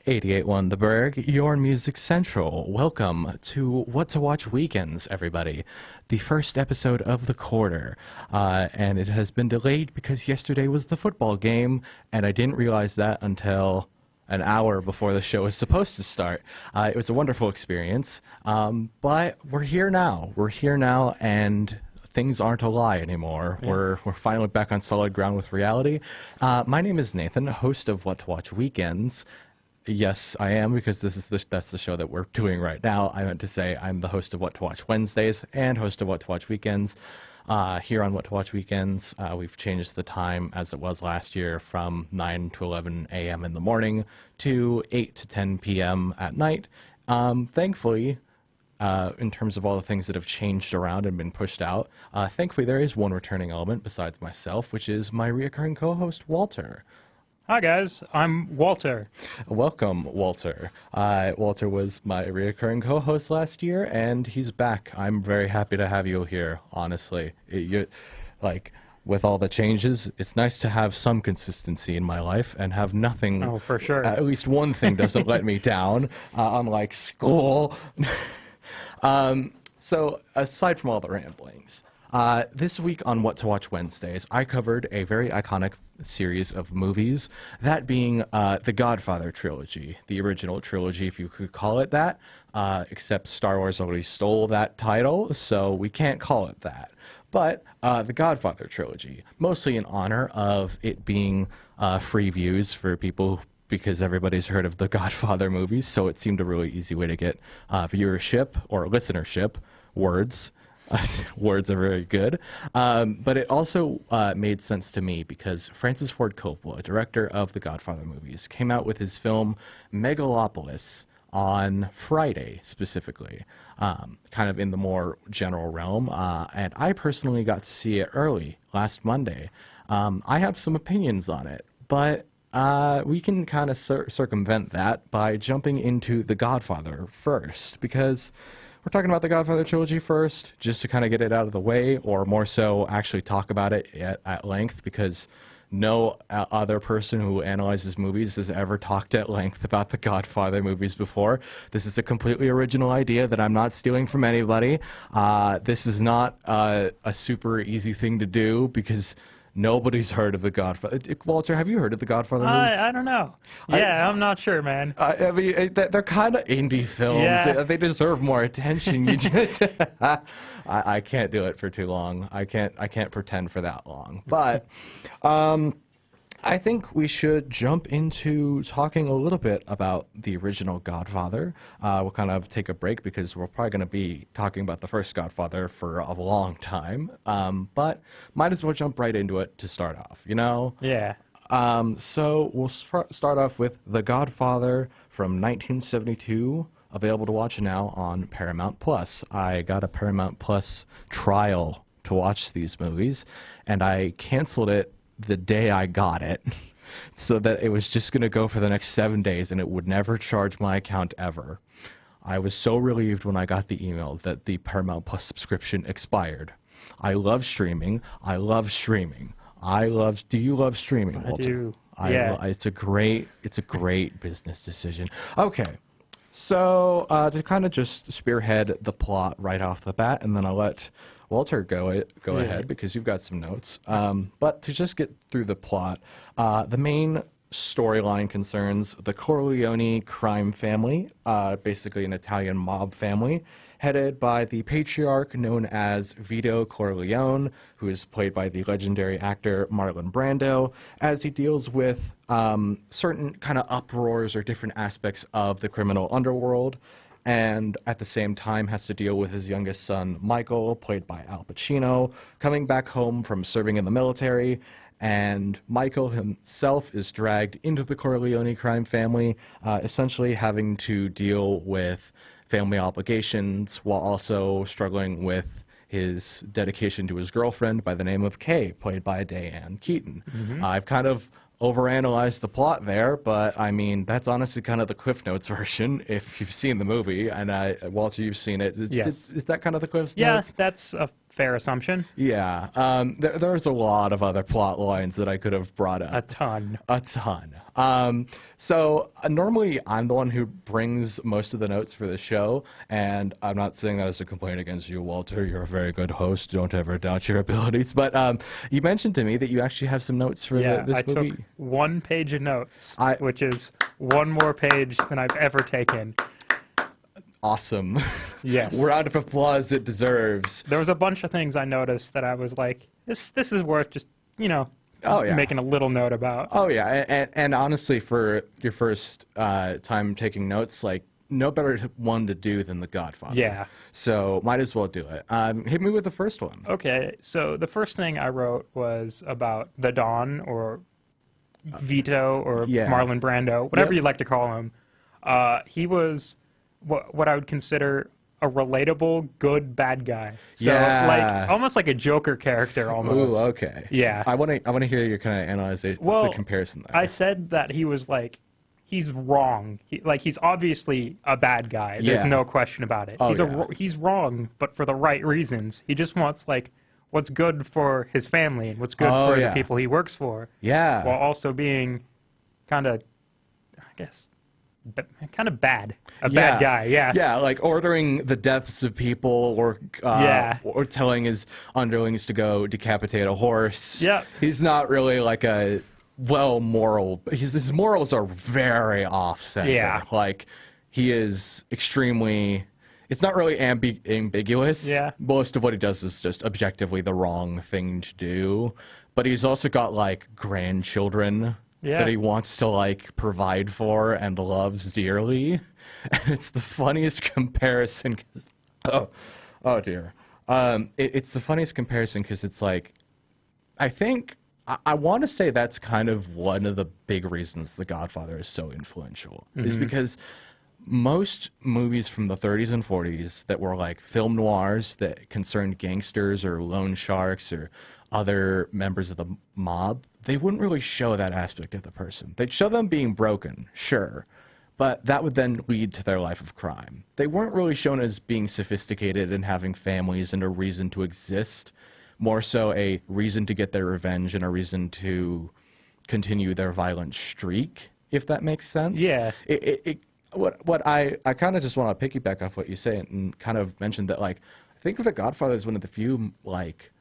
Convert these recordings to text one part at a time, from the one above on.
88.1 The Burg, your music central. Welcome to What to Watch Weekends, everybody. The first episode of the quarter. And it has been delayed because yesterday was the football game, and I didn't realize that until an hour before the show was supposed to start. It was a wonderful experience, but we're here now. We're here now, and things aren't a lie anymore. Yeah. We're finally back on solid ground with reality. My name is Nathan, host of What to Watch Weekends. Yes, I am, because that's the show that we're doing right now. I meant to say I'm the host of What to Watch Wednesdays and host of What to Watch Weekends. Here on What to Watch Weekends, we've changed the time as it was last year from 9 to 11 a.m. in the morning to 8 to 10 p.m. at night. Thankfully, in terms of all the things that have changed around and been pushed out, thankfully there is one returning element besides myself, which is my reoccurring co-host, Walter. Hi guys, I'm Walter. Welcome, Walter. Walter was my reoccurring co-host last year, and he's back. I'm very happy to have you here, honestly. With all the changes, it's nice to have some consistency in my life and have nothing. Oh, for sure. At least one thing doesn't let me down, unlike school. So, aside from all the ramblings, this week on What to Watch Wednesdays, I covered a very iconic series of movies, that being the Godfather trilogy, the original trilogy, if you could call it that, except Star Wars already stole that title, so we can't call it that. But the Godfather trilogy, mostly in honor of it being free views for people, because everybody's heard of the Godfather movies, so it seemed a really easy way to get viewership or listenership. Words are very good. But it also made sense to me because Francis Ford Coppola, director of the Godfather movies, came out with his film Megalopolis on Friday, specifically, kind of in the more general realm. And I personally got to see it early, last Monday. I have some opinions on it, but we can kind of circumvent that by jumping into The Godfather first, because we're talking about the Godfather trilogy first, just to kind of get it out of the way, or more so actually talk about it at length, because no other person who analyzes movies has ever talked at length about the Godfather movies before. This is a completely original idea that I'm not stealing from anybody. This is not a super easy thing to do, because nobody's heard of the Godfather. Walter, have you heard of the Godfather movies? I don't know. Yeah, I'm not sure, man. I mean, they're kind of indie films. Yeah. They deserve more attention. I can't do it for too long. I can't pretend for that long. But I think we should jump into talking a little bit about the original Godfather. We'll kind of take a break because we're probably going to be talking about the first Godfather for a long time. But might as well jump right into it to start off, you know? Yeah. So we'll start off with The Godfather from 1972, available to watch now on Paramount Plus. I got a Paramount Plus trial to watch these movies, and I canceled it the day I got it, so that it was just going to go for the next 7 days and it would never charge my account ever. I was so relieved when I got the email that the Paramount Plus subscription expired. I love streaming. Do you love streaming, Walter? I do. Yeah. It's a great business decision. Okay. So to kind of just spearhead the plot right off the bat, and then I'll let Walter, go ahead, because you've got some notes. But to just get through the plot, the main storyline concerns the Corleone crime family, basically an Italian mob family, headed by the patriarch known as Vito Corleone, who is played by the legendary actor Marlon Brando, as he deals with certain kind of uproars or different aspects of the criminal underworld, and at the same time has to deal with his youngest son, Michael, played by Al Pacino, coming back home from serving in the military. And Michael himself is dragged into the Corleone crime family, essentially having to deal with family obligations while also struggling with his dedication to his girlfriend by the name of Kay, played by Diane Keaton. Mm-hmm. I've kind of overanalyzed the plot there, but I mean, that's honestly kind of the Cliff Notes version, if you've seen the movie, and Walter, you've seen it. Yes. Is that kind of the Cliff Notes? Yeah, that's a fair assumption. Yeah. There's a lot of other plot lines that I could have brought up. A ton. A ton. So normally I'm the one who brings most of the notes for the show, and I'm not saying that as a complaint against you, Walter. You're a very good host. Don't ever doubt your abilities. But you mentioned to me that you actually have some notes for this movie. I took 1 page of notes, which is 1 more page than I've ever taken. Awesome. Yes. Round of applause it deserves. There was a bunch of things I noticed that I was like, this is worth just, making a little note about. Oh, yeah. And honestly, for your first time taking notes, like, no better one to do than The Godfather. Yeah. So might as well do it. Hit me with the first one. Okay. So the first thing I wrote was about the Don, or Vito, or Marlon Brando, whatever you'd like to call him. He was what I would consider a relatable, good, bad guy. So, like, almost like a Joker character, almost. Ooh, okay. Yeah. I want to hear your kind of analysis, the comparison there. I said that he was like, he's wrong. He's obviously a bad guy. There's no question about it. He's wrong, but for the right reasons. He just wants, like, what's good for his family and what's good for the people he works for. Yeah. While also being kind of, I guess, kind of bad. Bad guy, Yeah, like ordering the deaths of people, or telling his underlings to go decapitate a horse. Yeah. He's not really like a moral. His morals are very off-center. Yeah. Like, he is extremely... It's not really ambiguous. Yeah. Most of what he does is just objectively the wrong thing to do. But he's also got, like, grandchildren that he wants to, like, provide for and loves dearly. And it's the funniest comparison. Oh dear. It's the funniest comparison because it's like, I think, I want to say that's kind of one of the big reasons The Godfather is so influential, is because most movies from the 30s and 40s that were like film noirs that concerned gangsters or loan sharks or other members of the mob, they wouldn't really show that aspect of the person. They'd show them being broken, sure, but that would then lead to their life of crime. They weren't really shown as being sophisticated and having families and a reason to exist, more so a reason to get their revenge and a reason to continue their violent streak, if that makes sense. Yeah. What I kind of just want to piggyback off what you say and kind of mention that, like, I think The Godfather is one of the few, like,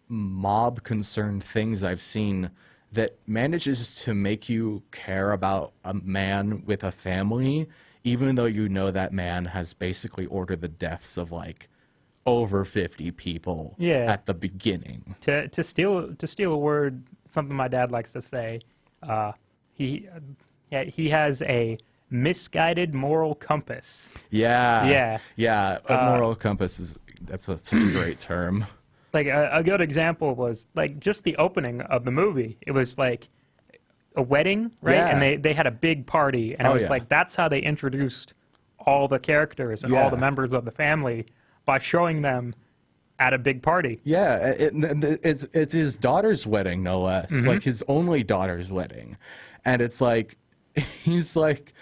mob concerned things I've seen that manages to make you care about a man with a family, even though you know that man has basically ordered the deaths of, like, over 50 people at the beginning. To steal a word, something my dad likes to say, he has a misguided moral compass. Yeah. A moral compass that's such a great term. Like a good example was like just the opening of the movie. It was like a wedding, right? Yeah. And they had a big party, and it was like that's how they introduced all the characters and all the members of the family, by showing them at a big party. Yeah, it's his daughter's wedding, no less. Like his only daughter's wedding, and it's like he's like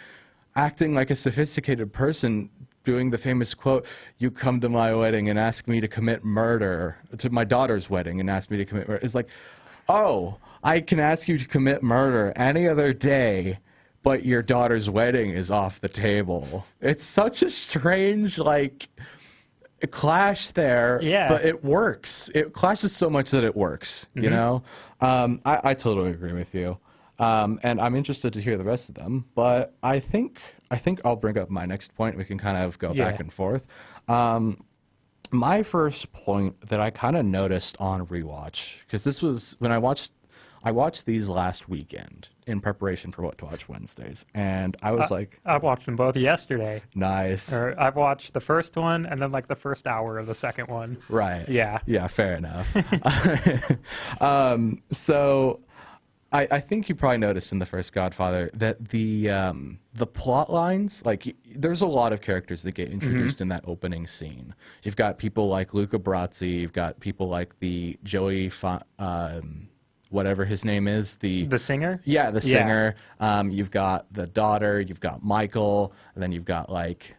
acting like a sophisticated person, doing the famous quote, "You come to my wedding and ask me to commit murder," to my daughter's wedding and ask me to commit murder. It's like, oh, I can ask you to commit murder any other day, but your daughter's wedding is off the table. It's such a strange, like, a clash there, but it works. It clashes so much that it works, you know? I totally agree with you. And I'm interested to hear the rest of them, but I think I'll bring up my next point. We can kind of go back and forth. My first point that I kind of noticed on rewatch, because this was when I watched these last weekend in preparation for What to Watch Wednesdays, and I was like, I watched them both yesterday. Nice. Or I've watched the first one and then like the first hour of the second one. Right. Yeah. Yeah, fair enough. So I think you probably noticed in the first Godfather that the plot lines, like, there's a lot of characters that get introduced in that opening scene. You've got people like Luca Brasi, you've got people like the Joey, whatever his name is, the singer. Yeah, the singer. You've got the daughter. You've got Michael, and then you've got like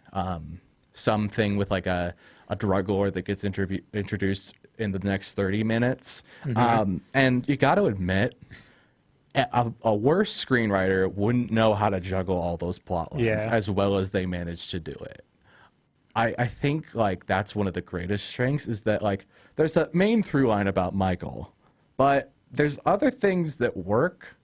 something with like a drug lord that gets introduced in the next 30 minutes. And you got to admit, a worse screenwriter wouldn't know how to juggle all those plot lines as well as they managed to do it. I think like that's one of the greatest strengths is that like there's a main through line about Michael, but there's other things that work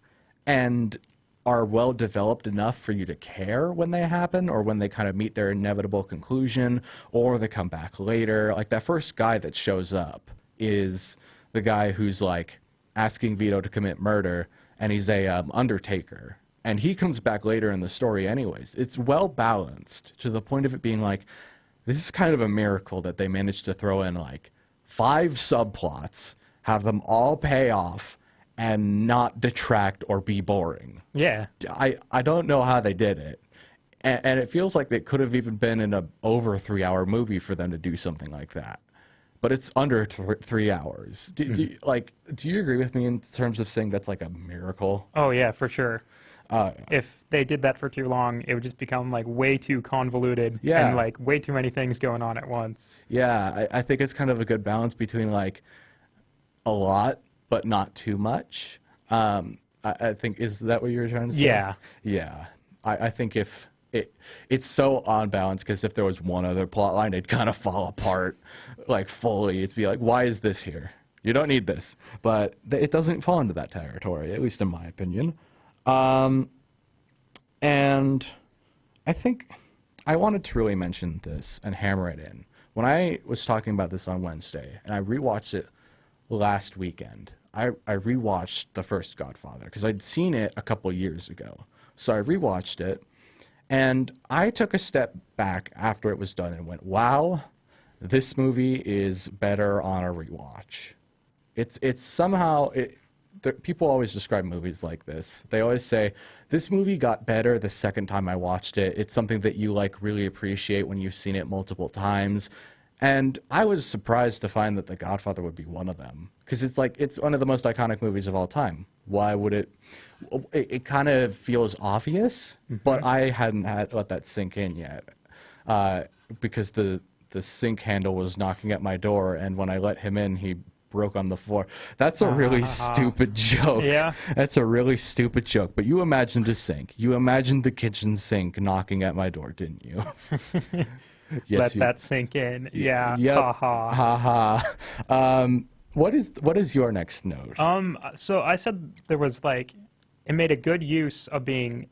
and are well developed enough for you to care when they happen or when they kind of meet their inevitable conclusion or they come back later. Like that first guy that shows up is the guy who's like asking Vito to commit murder, and he's a undertaker. And he comes back later in the story anyways. It's well balanced to the point of it being like, this is kind of a miracle that they managed to throw in like 5 subplots, have them all pay off, and not detract or be boring. Yeah. I don't know how they did it. And it feels like it could have even been in a over 3-hour movie for them to do something like that. But it's under 3 hours. Do you agree with me in terms of saying that's like a miracle? Oh, yeah, for sure. If they did that for too long, it would just become like way too convoluted and like way too many things going on at once. Yeah, I think it's kind of a good balance between like a lot, but not too much. I think, is that what you were trying to say? Yeah. Yeah. I think if it's so on balance because if there was one other plot line, it'd kind of fall apart like fully. It'd be like, why is this here? You don't need this. But it doesn't fall into that territory, at least in my opinion. And I think I wanted to really mention this and hammer it in. When I was talking about this on Wednesday, and I rewatched it last weekend, I rewatched the first Godfather because I'd seen it a couple years ago. So I rewatched it, and I took a step back after it was done and went, wow, this movie is better on a rewatch. It's somehow... people always describe movies like this. They always say, this movie got better the second time I watched it. It's something that you like really appreciate when you've seen it multiple times. And I was surprised to find that The Godfather would be one of them. Because it's like, it's one of the most iconic movies of all time. Why would it kind of feels obvious, but I hadn't let that sink in yet. Because the sink handle was knocking at my door, and when I let him in, he broke on the floor. That's a really stupid joke. Yeah. That's a really stupid joke. But you imagined a sink. You imagined the kitchen sink knocking at my door, didn't you? Yes, that sink in. Yeah. Yep. Ha ha. Ha ha. What is your next note? So I said there was like, it made a good use of being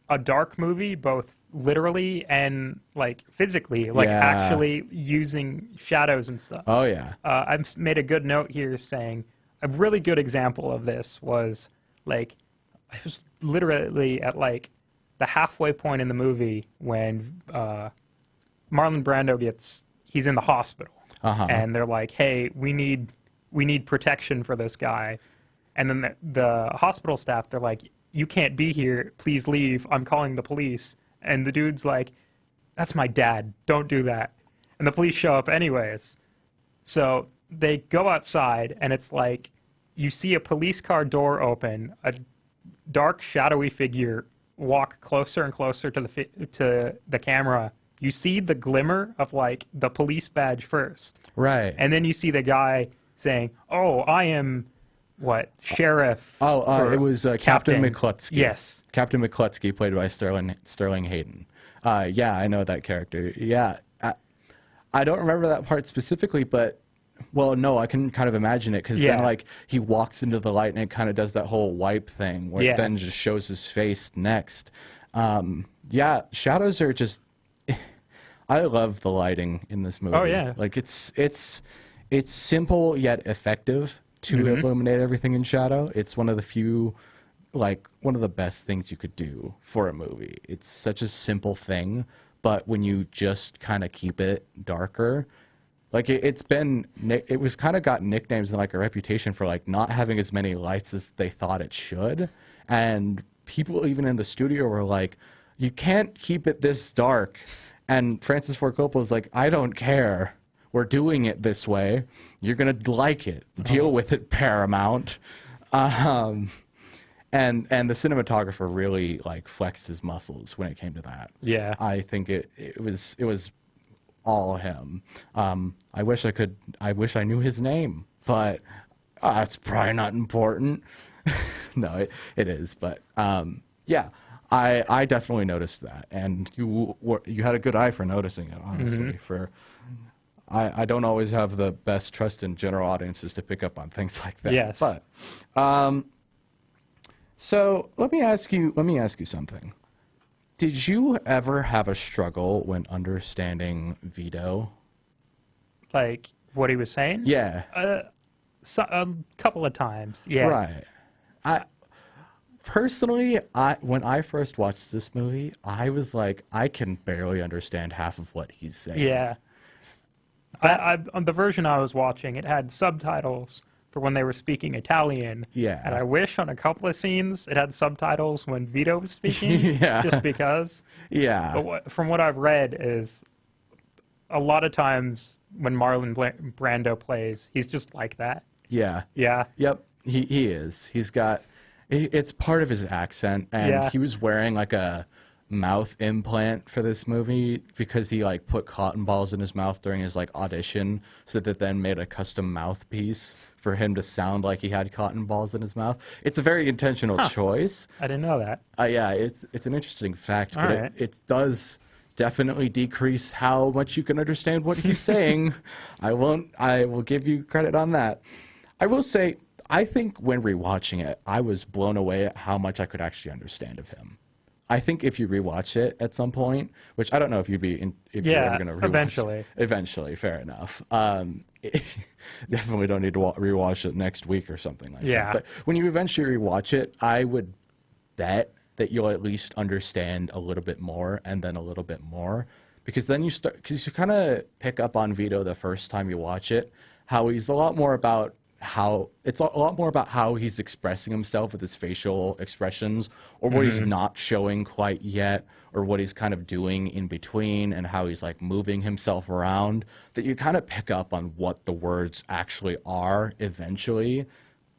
a dark movie, both literally and like physically, like actually using shadows and stuff. Oh yeah. I've made a good note here saying a really good example of this was like, I was literally at like the halfway point in the movie when Marlon Brando he's in the hospital, and they're like, hey, we need protection for this guy. And then the hospital staff, they're like, you can't be here, please leave, I'm calling the police. And the dude's like, that's my dad, don't do that. And the police show up anyways. So they go outside, and it's like, you see a police car door open, a dark, shadowy figure walk closer and closer to the camera. You see the glimmer of like the police badge first. Right. And then you see the guy saying, oh, I am... what, sheriff? It was Captain McCluskey. Yes, Captain McCluskey, played by Sterling Hayden. Yeah, I know that character. Yeah, I don't remember that part specifically, but well, no, I can kind of imagine it because then like he walks into the light and it kind of does that whole wipe thing where it then just shows his face next. Yeah, shadows are just. I love the lighting in this movie. Oh yeah, like it's simple yet effective to illuminate everything in shadow. It's one of the few, like, one of the best things you could do for a movie. It's such a simple thing, but when you just kind of keep it darker, like, it was kind of got nicknames and, like, a reputation for, like, not having as many lights as they thought it should. And people even in the studio were like, you can't keep it this dark. And Francis Ford Coppola was like, I don't care. We're doing it this way. You're going to like it. Deal with it, Paramount. And the cinematographer really like flexed his muscles when it came to that. Yeah. I think it was all him. I wish I knew his name, but it's probably not important. No, it is, but yeah, I definitely noticed that, and you had a good eye for noticing it, honestly. I don't always have the best trust in general audiences to pick up on things like that. Yes. But so let me ask you something. Did you ever have a struggle when understanding Vito? Like what he was saying? Yeah. A couple of times. Yeah. Right. Personally, when I first watched this movie, I was like, I can barely understand half of what he's saying. Yeah. On the version I was watching, it had subtitles for when they were speaking Italian. Yeah. And I wish on a couple of scenes it had subtitles when Vito was speaking. Yeah. Just because. Yeah. But from what I've read is a lot of times when Marlon Brando plays, he's just like that. Yeah. Yeah. Yep. He is. It's part of his accent, and he was wearing like a mouth implant for this movie because he like put cotton balls in his mouth during his like audition, so that then made a custom mouthpiece for him to sound like he had cotton balls in his mouth. It's a very intentional choice. I didn't know that. Yeah, it's an interesting fact, but right. it does definitely decrease how much you can understand what he's saying. I will give you credit on that. I will say, I think when rewatching it, I was blown away at how much I could actually understand of him. I think if you rewatch it at some point, which I don't know if you're ever going to rewatch eventually. Eventually, fair enough. Definitely don't need to rewatch it next week or something like that. But when you eventually rewatch it, I would bet that you'll at least understand a little bit more and then a little bit more. Because then you kind of pick up on Vito the first time you watch it, how he's a lot more about how he's expressing himself with his facial expressions, or what he's not showing quite yet, or what he's kind of doing in between, and how he's like moving himself around, that you kind of pick up on what the words actually are eventually,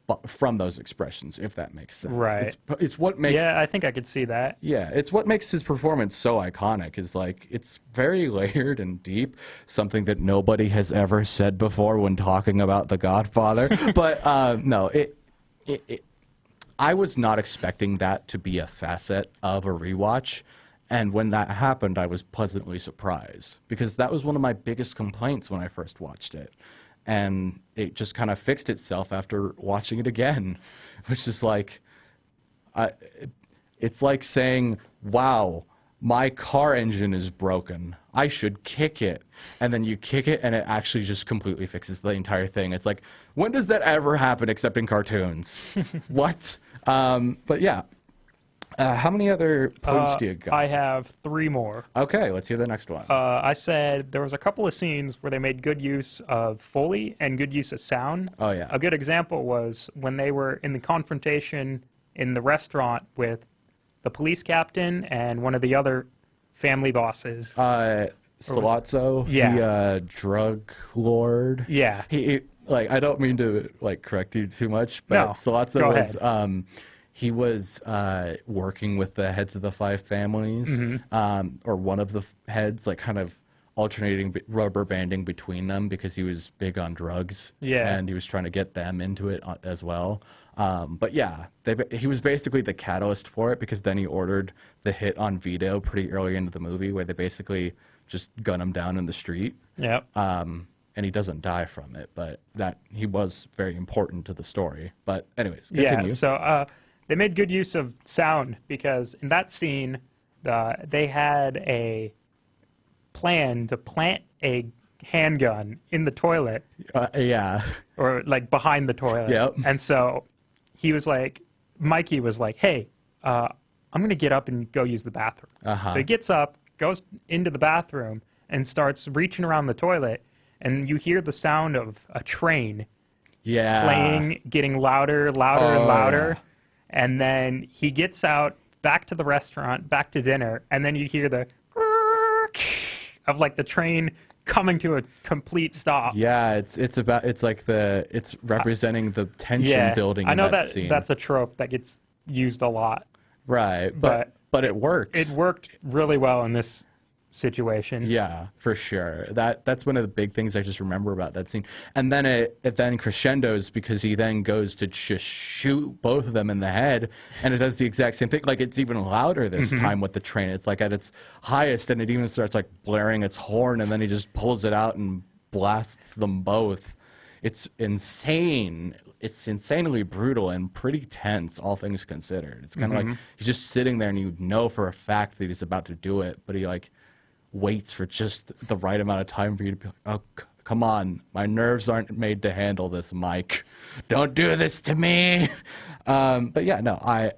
but from those expressions, if that makes sense. Right. It's what makes... Yeah, I think I could see that. Yeah, it's what makes his performance so iconic, is like, it's very layered and deep, something that nobody has ever said before when talking about The Godfather. But no, I was not expecting that to be a facet of a rewatch. And when that happened, I was pleasantly surprised, because that was one of my biggest complaints when I first watched it. And it just kind of fixed itself after watching it again, which is like, it's like saying, wow, my car engine is broken. I should kick it. And then you kick it and it actually just completely fixes the entire thing. It's like, when does that ever happen except in cartoons? What? But yeah. How many other points do you got? I have 3 more. Okay, let's hear the next one. I said there was a couple of scenes where they made good use of Foley and good use of sound. Oh, yeah. A good example was when they were in the confrontation in the restaurant with the police captain and one of the other family bosses. Salazzo, the drug lord. Yeah. He like, I don't mean to like correct you too much, but no, Salazzo was he was working with the heads of the 5 families, or one of the heads, like kind of alternating rubber banding between them, because he was big on drugs. Yeah. And he was trying to get them into it as well. But yeah, he was basically the catalyst for it, because then he ordered the hit on Vito pretty early into the movie, where they basically just gun him down in the street. Yep. And he doesn't die from it, but that he was very important to the story. But anyways, continue. Yeah, so they made good use of sound, because in that scene, they had a plan to plant a handgun in the toilet. Yeah. Or like behind the toilet. Yep. And so he was like, Mikey was like, hey, I'm going to get up and go use the bathroom. So he gets up, goes into the bathroom, and starts reaching around the toilet. And you hear the sound of a train playing, getting louder, and louder. Yeah. And then he gets out, back to the restaurant, back to dinner, and then you hear the of like the train coming to a complete stop. Yeah, it's representing the tension building. I know in that scene. That's a trope that gets used a lot. Right, but it works. It worked really well in this situation. Yeah, for sure. That's one of the big things I just remember about that scene. And then it then crescendos because he then goes to just shoot both of them in the head, and it does the exact same thing. Like, it's even louder this time with the train. It's like at its highest, and it even starts like blaring its horn, and then he just pulls it out and blasts them both. It's insane. It's insanely brutal and pretty tense, all things considered. It's kind of like he's just sitting there, and you know for a fact that he's about to do it, but he like waits for just the right amount of time for you to be like, oh, come on, my nerves aren't made to handle this, Mike. Don't do this to me. But yeah, no,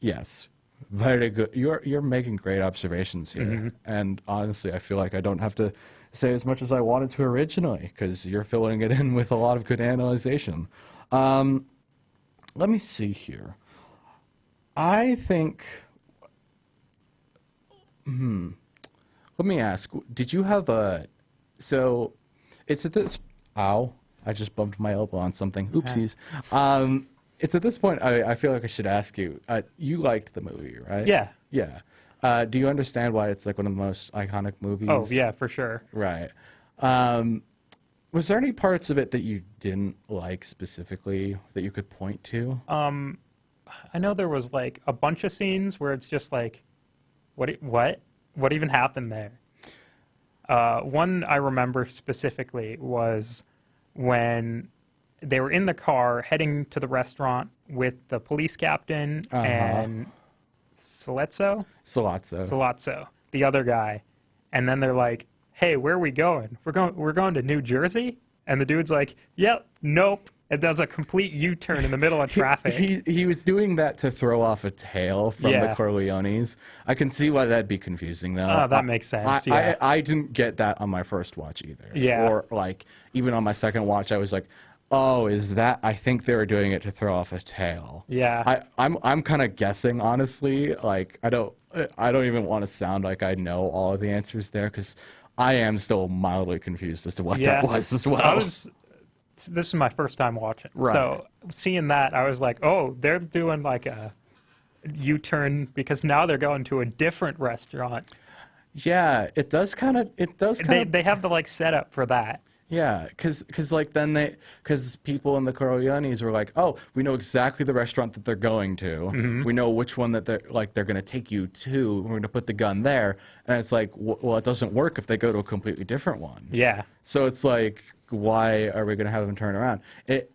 yes, very good. You're making great observations here, and honestly, I feel like I don't have to say as much as I wanted to originally because you're filling it in with a lot of good analyzation. Let me see here. I think. Let me ask, did you have so it's at this, ow, I just bumped my elbow on something, oopsies. It's at this point, I feel like I should ask you, you liked the movie, right? Yeah. Yeah. Do you understand why it's like one of the most iconic movies? Oh, yeah, for sure. Right. Was there any parts of it that you didn't like specifically that you could point to? I know there was like a bunch of scenes where it's just like, what even happened there? One I remember specifically was when they were in the car heading to the restaurant with the police captain and Salazzo, the other guy, and then they're like, "Hey, where are we going? We're going to New Jersey." And the dude's like, "Yep, nope." It does a complete U-turn in the middle of traffic. He was doing that to throw off a tale from the Corleones. I can see why that'd be confusing, though. Oh, that makes sense. I didn't get that on my first watch either. Yeah. Or like even on my second watch, I was like, "Oh, is that?" I think they were doing it to throw off a tale. Yeah. I'm kind of guessing, honestly. Like I don't even want to sound like I know all of the answers there because I am still mildly confused as to what that was as well. This is my first time watching. Right. So seeing that, I was like, oh, they're doing like a U-turn because now they're going to a different restaurant. Yeah, it does kind of. They have the like setup for that. Yeah, because like then because people in the Corleones were like, oh, we know exactly the restaurant that they're going to. We know which one that they're going to take you to. We're going to put the gun there, and it's like, well, it doesn't work if they go to a completely different one. Yeah. So it's like, why are we going to have them turn around? It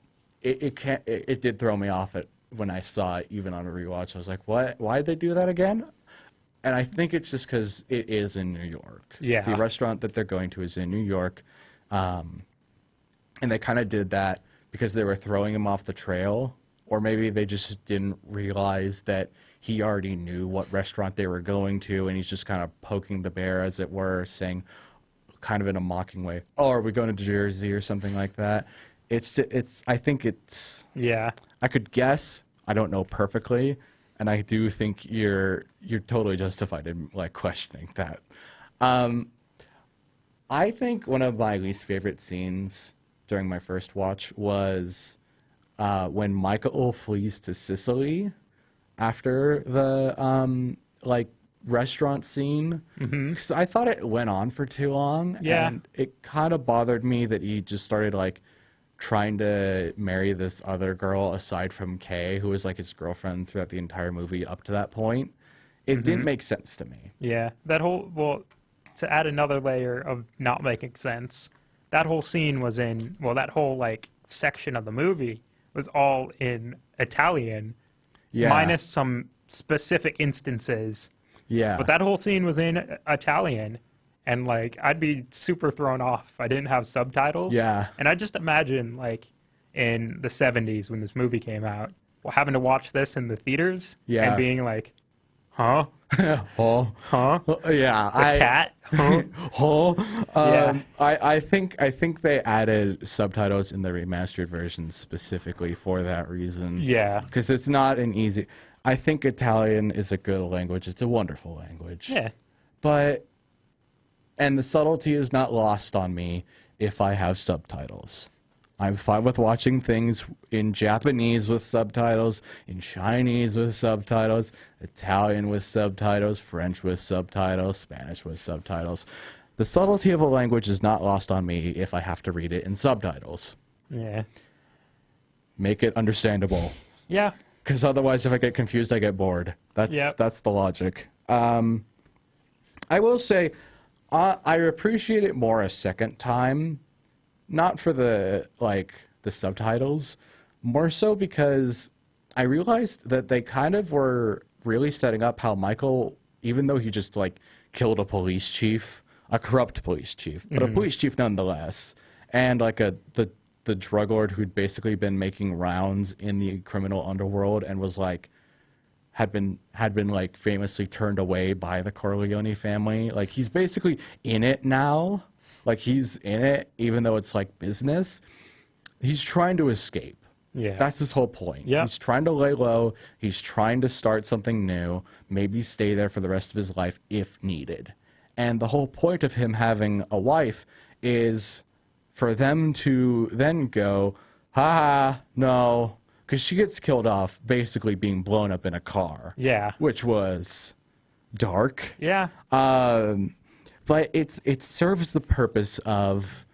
did throw me off when I saw it, even on a rewatch. I was like, what? Why'd they do that again? And I think it's just because it is in New York. Yeah. The restaurant that they're going to is in New York. And they kind of did that because they were throwing him off the trail, or maybe they just didn't realize that he already knew what restaurant they were going to, and he's just kind of poking the bear, as it were, saying, kind of in a mocking way, "Oh, are we going to Jersey?" or something like that. I think it's. Yeah. I could guess. I don't know perfectly, and I do think you're totally justified in like questioning that. I think one of my least favorite scenes during my first watch was when Michael flees to Sicily after the restaurant scene, because I thought it went on for too long. Yeah. And it kind of bothered me that he just started like trying to marry this other girl aside from Kay, who was like his girlfriend throughout the entire movie up to that point. It didn't make sense to me. Yeah. To add another layer of not making sense, that whole scene was that whole like section of the movie was all in Italian, minus some specific instances. Yeah. But that whole scene was in Italian, and like I'd be super thrown off if I didn't have subtitles. Yeah. And I just imagine like in the 70s when this movie came out, having to watch this in the theaters and being like, huh? Oh, huh? Yeah, cat. Huh? Oh, I think they added subtitles in the remastered version specifically for that reason. Yeah, because it's not an easy. I think Italian is a good language. It's a wonderful language. Yeah, and the subtlety is not lost on me if I have subtitles. I'm fine with watching things in Japanese with subtitles, in Chinese with subtitles, Italian with subtitles, French with subtitles, Spanish with subtitles. The subtlety of a language is not lost on me if I have to read it in subtitles. Yeah. Make it understandable. Yeah. Because otherwise, if I get confused, I get bored. That's the logic. I will say, I appreciate it more a second time. Not for the subtitles, more so because I realized that they kind of were really setting up how Michael, even though he just killed a police chief, a corrupt police chief, but a police chief nonetheless, and the drug lord who'd basically been making rounds in the criminal underworld and was had been famously turned away by the Corleone family. He's basically in it now. He's in it, even though it's business. He's trying to escape. Yeah. That's his whole point. Yeah. He's trying to lay low. He's trying to start something new, maybe stay there for the rest of his life if needed. And the whole point of him having a wife is for them to then go, ha, no, because she gets killed off basically being blown up in a car. Yeah. Which was dark. Yeah. But it serves the purpose of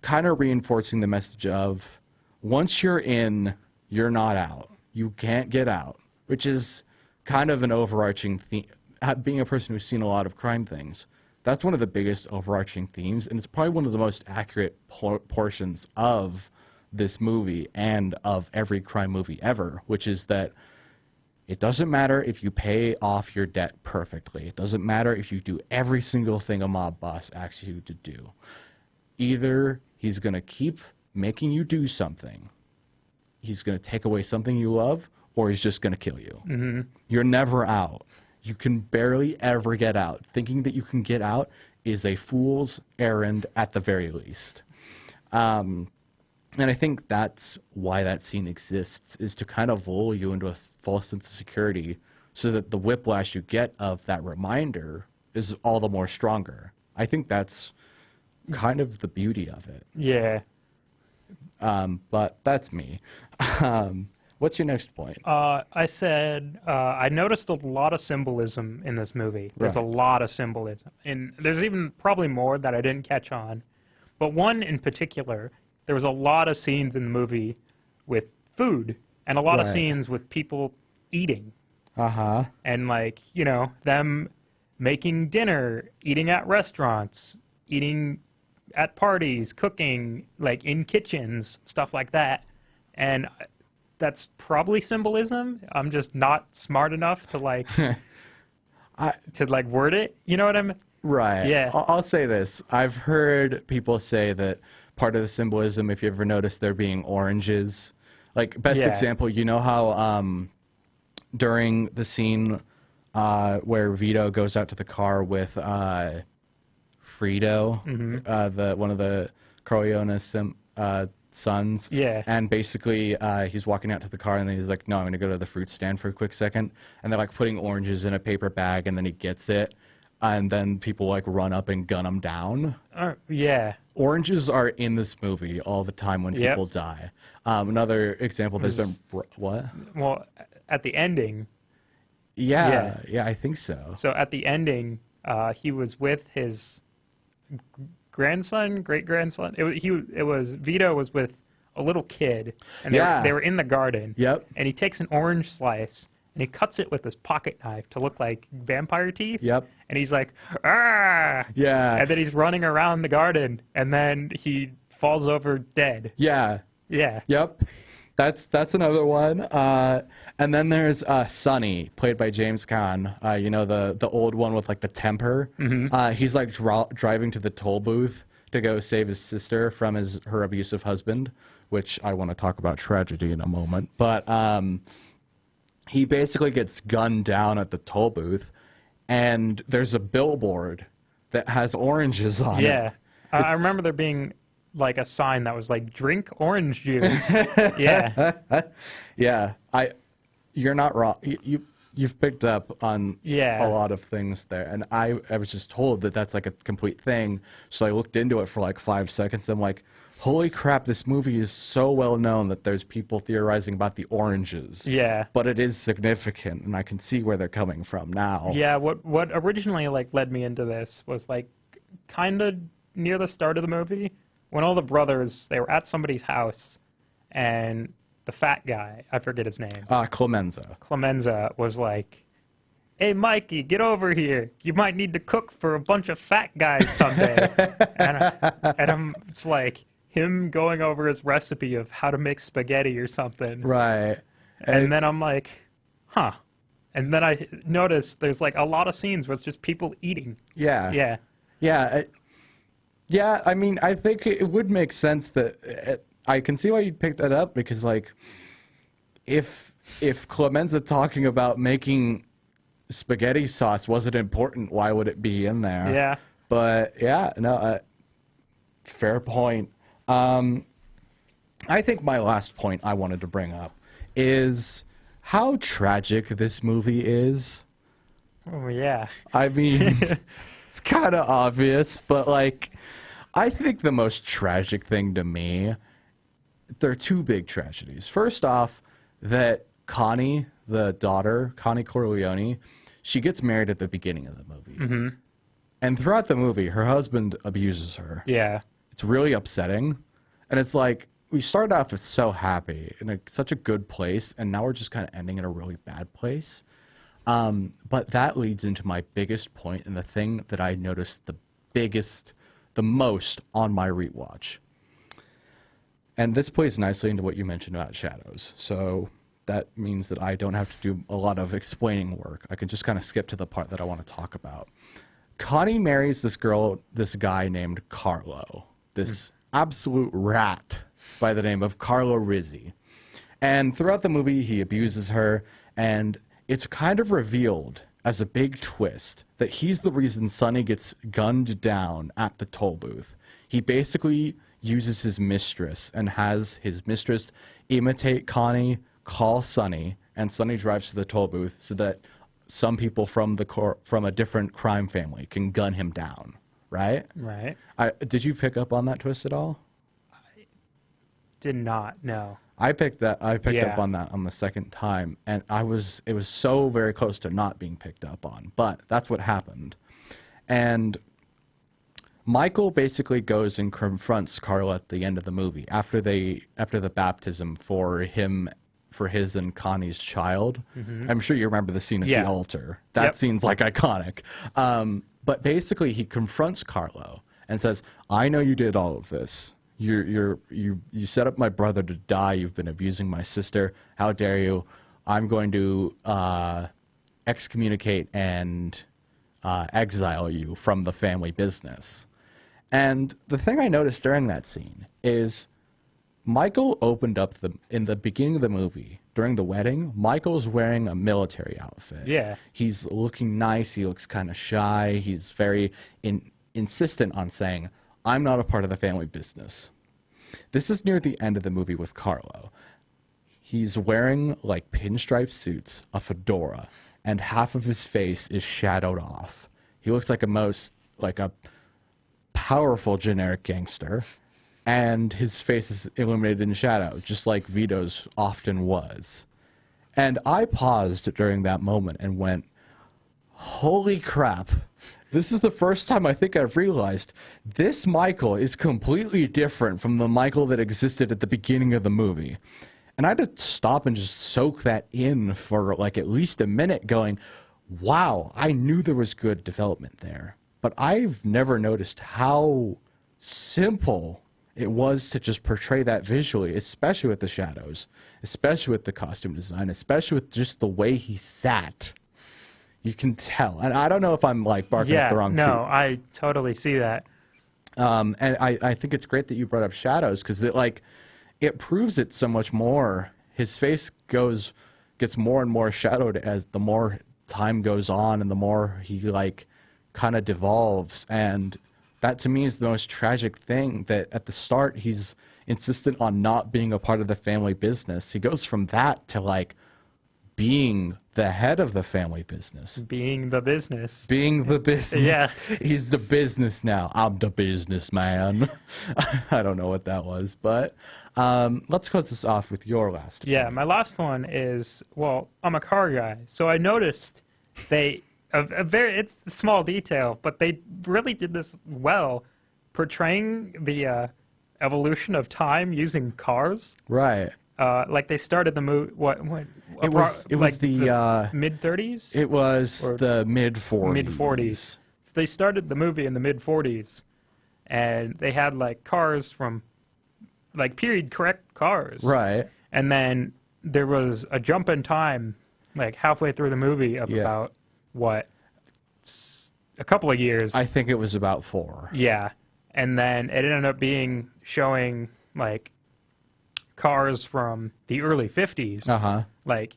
kind of reinforcing the message of once you're in, you're not out. You can't get out, which is kind of an overarching theme. Being a person who's seen a lot of crime things, that's one of the biggest overarching themes, and it's probably one of the most accurate portions of this movie and of every crime movie ever, which is that it doesn't matter if you pay off your debt perfectly. It doesn't matter if you do every single thing a mob boss asks you to do. Either he's going to keep making you do something, he's going to take away something you love, or he's just going to kill you. Mm-hmm. You're never out. You can barely ever get out. Thinking that you can get out is a fool's errand at the very least. And I think that's why that scene exists, is to kind of lull you into a false sense of security so that the whiplash you get of that reminder is all the more stronger. I think that's kind of the beauty of it. Yeah. But that's me. What's your next point? I said I noticed a lot of symbolism in this movie. There's a lot of symbolism. And there's even probably more that I didn't catch on. But one in particular, there was a lot of scenes in the movie with food and a lot of scenes with people eating. Uh-huh. And them making dinner, eating at restaurants, eating at parties, cooking, in kitchens, stuff like that. And that's probably symbolism. I'm just not smart enough to word it. You know what I mean? Right. Yeah. I'll say this. I've heard people say that part of the symbolism, if you ever notice there being oranges, best example, you know how during the scene where Vito goes out to the car with Frito, one of the Corleone's sons, and basically he's walking out to the car and then he's like, no, I'm going to go to the fruit stand for a quick second, and they're putting oranges in a paper bag, and then he gets it, and then people run up and gun him down. Yeah. Oranges are in this movie all the time when people die. Another example, what? Well, at the ending. Yeah, I think so. So at the ending, he was with his grandson, great-grandson. Vito was with a little kid, and they were in the garden. Yep. And he takes an orange slice, and he cuts it with his pocket knife to look like vampire teeth. Yep. And he's like, ah! Yeah. And then he's running around the garden, and then he falls over dead. Yeah. Yeah. Yep. That's another one. And then there's Sonny, played by James Caan. The old one with the temper. Mm-hmm. He's driving to the toll booth to go save his sister from her abusive husband, which I want to talk about tragedy in a moment. But he basically gets gunned down at the toll booth, and there's a billboard that has oranges on it. Yeah. I remember there being a sign that was drink orange juice. Yeah. Yeah. You're not wrong. You've picked up on a lot of things there, and I was just told that that's a complete thing. So I looked into it for 5 seconds. I'm like, holy crap, this movie is so well known that there's people theorizing about the oranges. Yeah. But it is significant, and I can see where they're coming from now. Yeah, what originally like led me into this was like kind of near the start of the movie when all the brothers, they were at somebody's house, and the fat guy, I forget his name. Clemenza was like, "Hey, Mikey, get over here. You might need to cook for a bunch of fat guys someday." and it's like him going over his recipe of how to make spaghetti or something. Right. And then I'm like, huh. And then I noticed there's like a lot of scenes where it's just people eating. Yeah. Yeah. Yeah. Yeah, I mean, I think it would make sense that I can see why you'd pick that up, because like if Clemenza talking about making spaghetti sauce wasn't important, why would it be in there? Yeah. But yeah, no, fair point. I think my last point I wanted to bring up is how tragic this movie is. Oh, yeah. I mean, it's kind of obvious, but like, I think the most tragic thing to me, there are two big tragedies. First off, that Connie, the daughter, Connie Corleone, she gets married at the beginning of the movie. Mm-hmm. And throughout the movie, her husband abuses her. Yeah. It's really upsetting. And it's like, we started off with so happy, in such a good place, and now we're just kind of ending in a really bad place. But that leads into my biggest point, and the thing that I noticed the most on my rewatch. And this plays nicely into what you mentioned about shadows. So that means that I don't have to do a lot of explaining work. I can just kind of skip to the part that I want to talk about. Connie marries this guy named Carlo, this absolute rat by the name of Carlo Rizzi. And throughout the movie, he abuses her, and it's kind of revealed as a big twist that he's the reason Sonny gets gunned down at the toll booth. He basically uses his mistress and has his mistress imitate Connie, call Sonny, and Sonny drives to the toll booth so that some people from a different crime family can gun him down, right? Right. Did you pick up on that twist at all? I did not, no. I picked up on that on the second time, and it was so very close to not being picked up on, but that's what happened. And Michael basically goes and confronts Carla at the end of the movie after the baptism for his and Connie's child. Mm-hmm. I'm sure you remember the scene at the altar. That scene's like iconic. But basically he confronts Carlo and says, "I know you did all of this. You set up my brother to die. You've been abusing my sister. How dare you? I'm going to excommunicate and exile you from the family business." And the thing I noticed during that scene is Michael opened up in the beginning of the movie, during the wedding, Michael's wearing a military outfit. Yeah. He's looking nice. He looks kind of shy. He's very insistent on saying, "I'm not a part of the family business." This is near the end of the movie with Carlo. He's wearing like pinstripe suits, a fedora, and half of his face is shadowed off. He looks like a powerful generic gangster, and his face is illuminated in shadow, just like Vito's often was. And I paused during that moment and went, holy crap. This is the first time I think I've realized this Michael is completely different from the Michael that existed at the beginning of the movie. And I had to stop and just soak that in for like at least a minute going, wow, I knew there was good development there. But I've never noticed how simple it was to just portray that visually, especially with the shadows, especially with the costume design, especially with just the way he sat. You can tell. And I don't know if I'm like barking up the wrong tree. No, I totally see that. And I think it's great that you brought up shadows because it proves it so much more. His face gets more and more shadowed as the more time goes on and the more he kind of devolves. And that to me is the most tragic thing, that at the start he's insistent on not being a part of the family business. He goes from that to being the head of the family business. Being the business. Being the business. Yeah. He's the business now. I'm the businessman. I don't know what that was, but let's close this off with your last. Yeah, my last one is, well, I'm a car guy, so I noticed it's a small detail, but they really did this well, portraying the evolution of time using cars. Right. Like they started the movie. It was the mid-30s. It was the mid-40s. Mid-40s. So they started the movie in the mid-40s, and they had like cars from like period correct cars. Right. And then there was a jump in time, like halfway through the movie of about a couple of years. I think it was about 4. Yeah, and then it ended up showing like cars from the early 50s. Like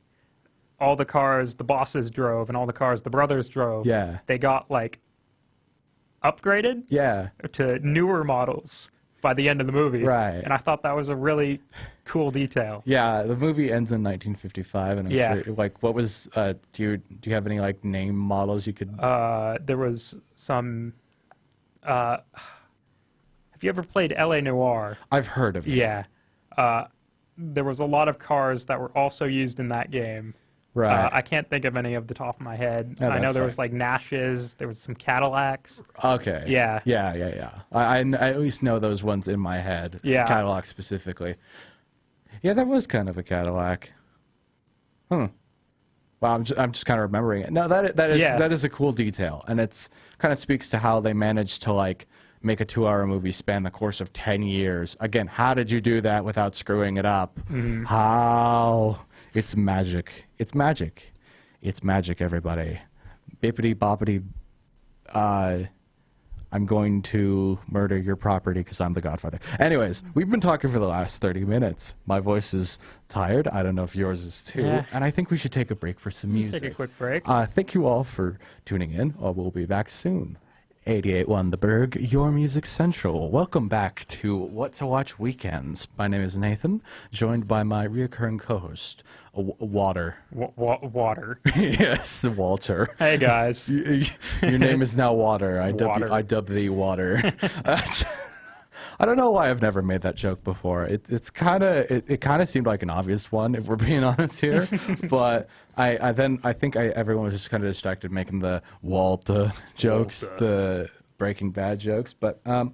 all the cars the bosses drove and all the cars the brothers drove. Yeah. They got like upgraded. Yeah. To newer models by the end of the movie. Right. And I thought that was a really cool detail. Yeah, the movie ends in 1955, and I'm sure, like, what was? Do you have any like name models you could? There was some. Have you ever played L.A. Noire? I've heard of it. Yeah. There was a lot of cars that were also used in that game. Right. I can't think of any of the top of my head. Oh, I know there fine. was like Nashes. There was some Cadillacs. Okay. Yeah. Yeah. I at least know those ones in my head. Yeah. Cadillac specifically. Yeah, that was kind of a Cadillac. Well, I'm just kind of remembering it. No, that is a cool detail, and it's kind of speaks to how they managed to like make a 2-hour movie span the course of 10 years. Again, how did you do that without screwing it up? Mm-hmm. How? It's magic. It's magic. It's magic, everybody. Bippity boppity. I'm going to murder your property because I'm the Godfather. Anyways, we've been talking for the last 30 minutes. My voice is tired. I don't know if yours is too. Yeah. And I think we should take a break for some music. Take a quick break. Thank you all for tuning in. We'll be back soon. 88.1 The Burg, your music central. Welcome back to What to Watch Weekends. My name is Nathan, joined by my reoccurring co-host, Water. Water. Yes, Walter. Hey, guys. Your name is now Water. I dub thee Water. I don't know why I've never made that joke before. It kind of seemed like an obvious one, if we're being honest here. But I think everyone was just kind of distracted making the Walter jokes, the Breaking Bad jokes. But I'm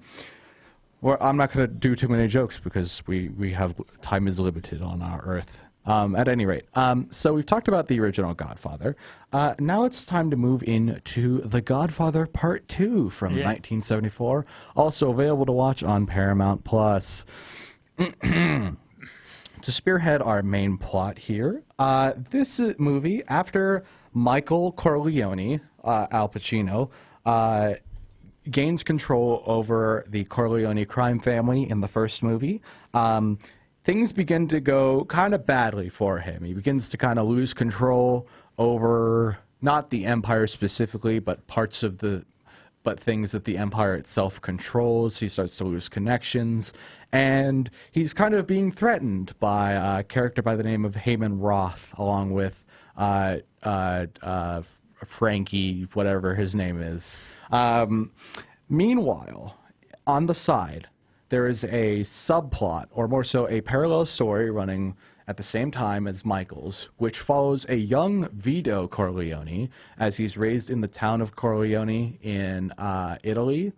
not going to do too many jokes because we have time is limited on our Earth. At any rate, so we've talked about the original Godfather. Now it's time to move into The Godfather Part 2 from 1974, also available to watch on Paramount+. To spearhead our main plot here, this movie, after Michael Corleone, Al Pacino, gains control over the Corleone crime family in the first movie, things begin to go kind of badly for him. He begins to kind of lose control over not the empire specifically, but things that the empire itself controls. He starts to lose connections, and he's kind of being threatened by a character by the name of Heyman Roth, along with Frankie, whatever his name is. Meanwhile, on the side, there is a subplot, or more so a parallel story running at the same time as Michael's, which follows a young Vito Corleone as he's raised in the town of Corleone in Italy,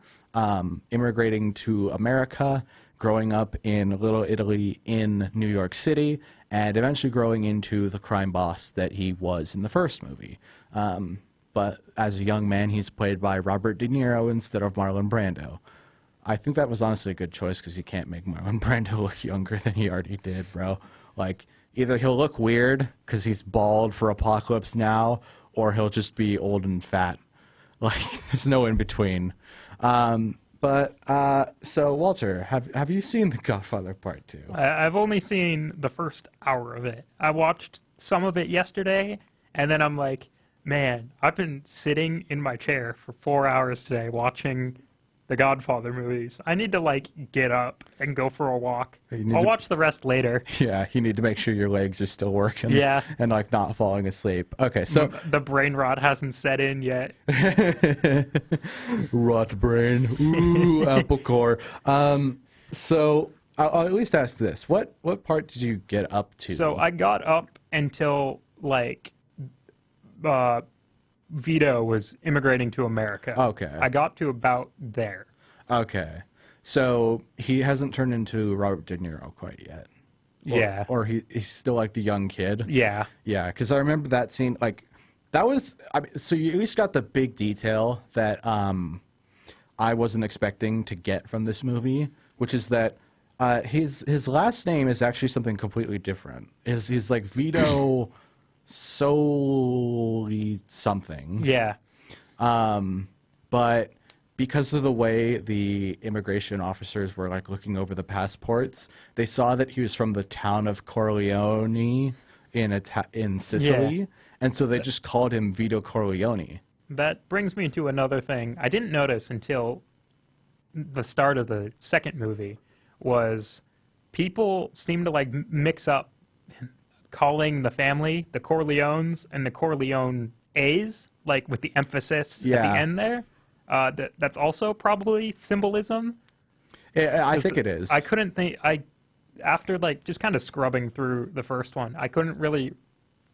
immigrating to America, growing up in Little Italy in New York City, and eventually growing into the crime boss that he was in the first movie. But as a young man, he's played by Robert De Niro instead of Marlon Brando. I think that was honestly a good choice because you can't make Marlon Brando look younger than he already did, bro. Like, either he'll look weird because he's bald for Apocalypse Now, or he'll just be old and fat. Like, there's no in between. So Walter, have you seen The Godfather Part 2? I've only seen the first hour of it. I watched some of it yesterday, and then I'm like, man, I've been sitting in my chair for 4 hours today watching the Godfather movies. I need to like get up and go for a walk. I'll watch the rest later. Yeah, you need to make sure your legs are still working. Yeah. And like not falling asleep. Okay, so the brain rot hasn't set in yet. Rot brain. Ooh, apple core. So I'll at least ask this: what part did you get up to? So I got up until like Vito was immigrating to America. Okay. I got to about there. Okay. So he hasn't turned into Robert De Niro quite yet. Yeah. Or he's still like the young kid. Yeah. Yeah, because I remember that scene. Like, that was. So you at least got the big detail that I wasn't expecting to get from this movie, which is that his last name is actually something completely different. He's like Vito Soli something. Yeah. But because of the way the immigration officers were like looking over the passports, they saw that he was from the town of Corleone in Sicily, Yeah. and so they just called him Vito Corleone. That brings me to another thing I didn't notice until the start of the second movie was people seem to like mix up calling the family the Corleones and the Corleone A's, like with the emphasis at the end there. That's also probably symbolism. I think it is. I couldn't think. After like just kind of scrubbing through the first one, I couldn't really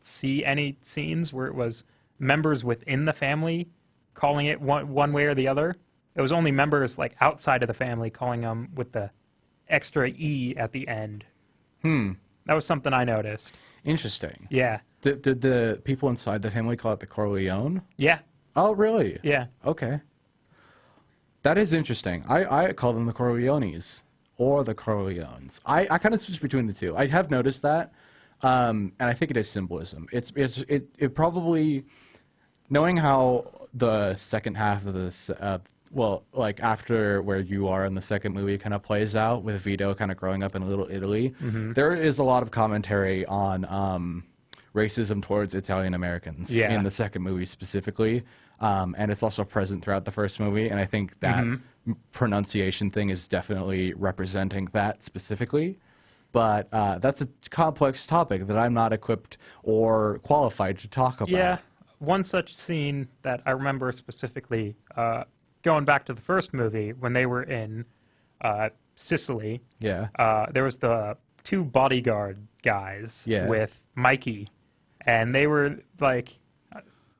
see any scenes where it was members within the family calling it one way or the other. It was only members like outside of the family calling them with the extra E at the end. That was something I noticed. Interesting. Yeah. Did the people inside the family call it the Corleone? Yeah. Oh, really? Yeah. Okay. That is interesting. I call them the Corleones or the Corleones. I kind of switch between the two. I have noticed that, and I think it is symbolism. It probably, knowing how the second half of this, well, like after where you are in the second movie kind of plays out with Vito kind of growing up in Little Italy, there is a lot of commentary on racism towards Italian Americans in the second movie specifically. And it's also present throughout the first movie, and I think that pronunciation thing is definitely representing that specifically. But that's a complex topic that I'm not equipped or qualified to talk about. Yeah. One such scene that I remember specifically, going back to the first movie, when they were in Sicily, there was the two bodyguard guys with Mikey, and they were like,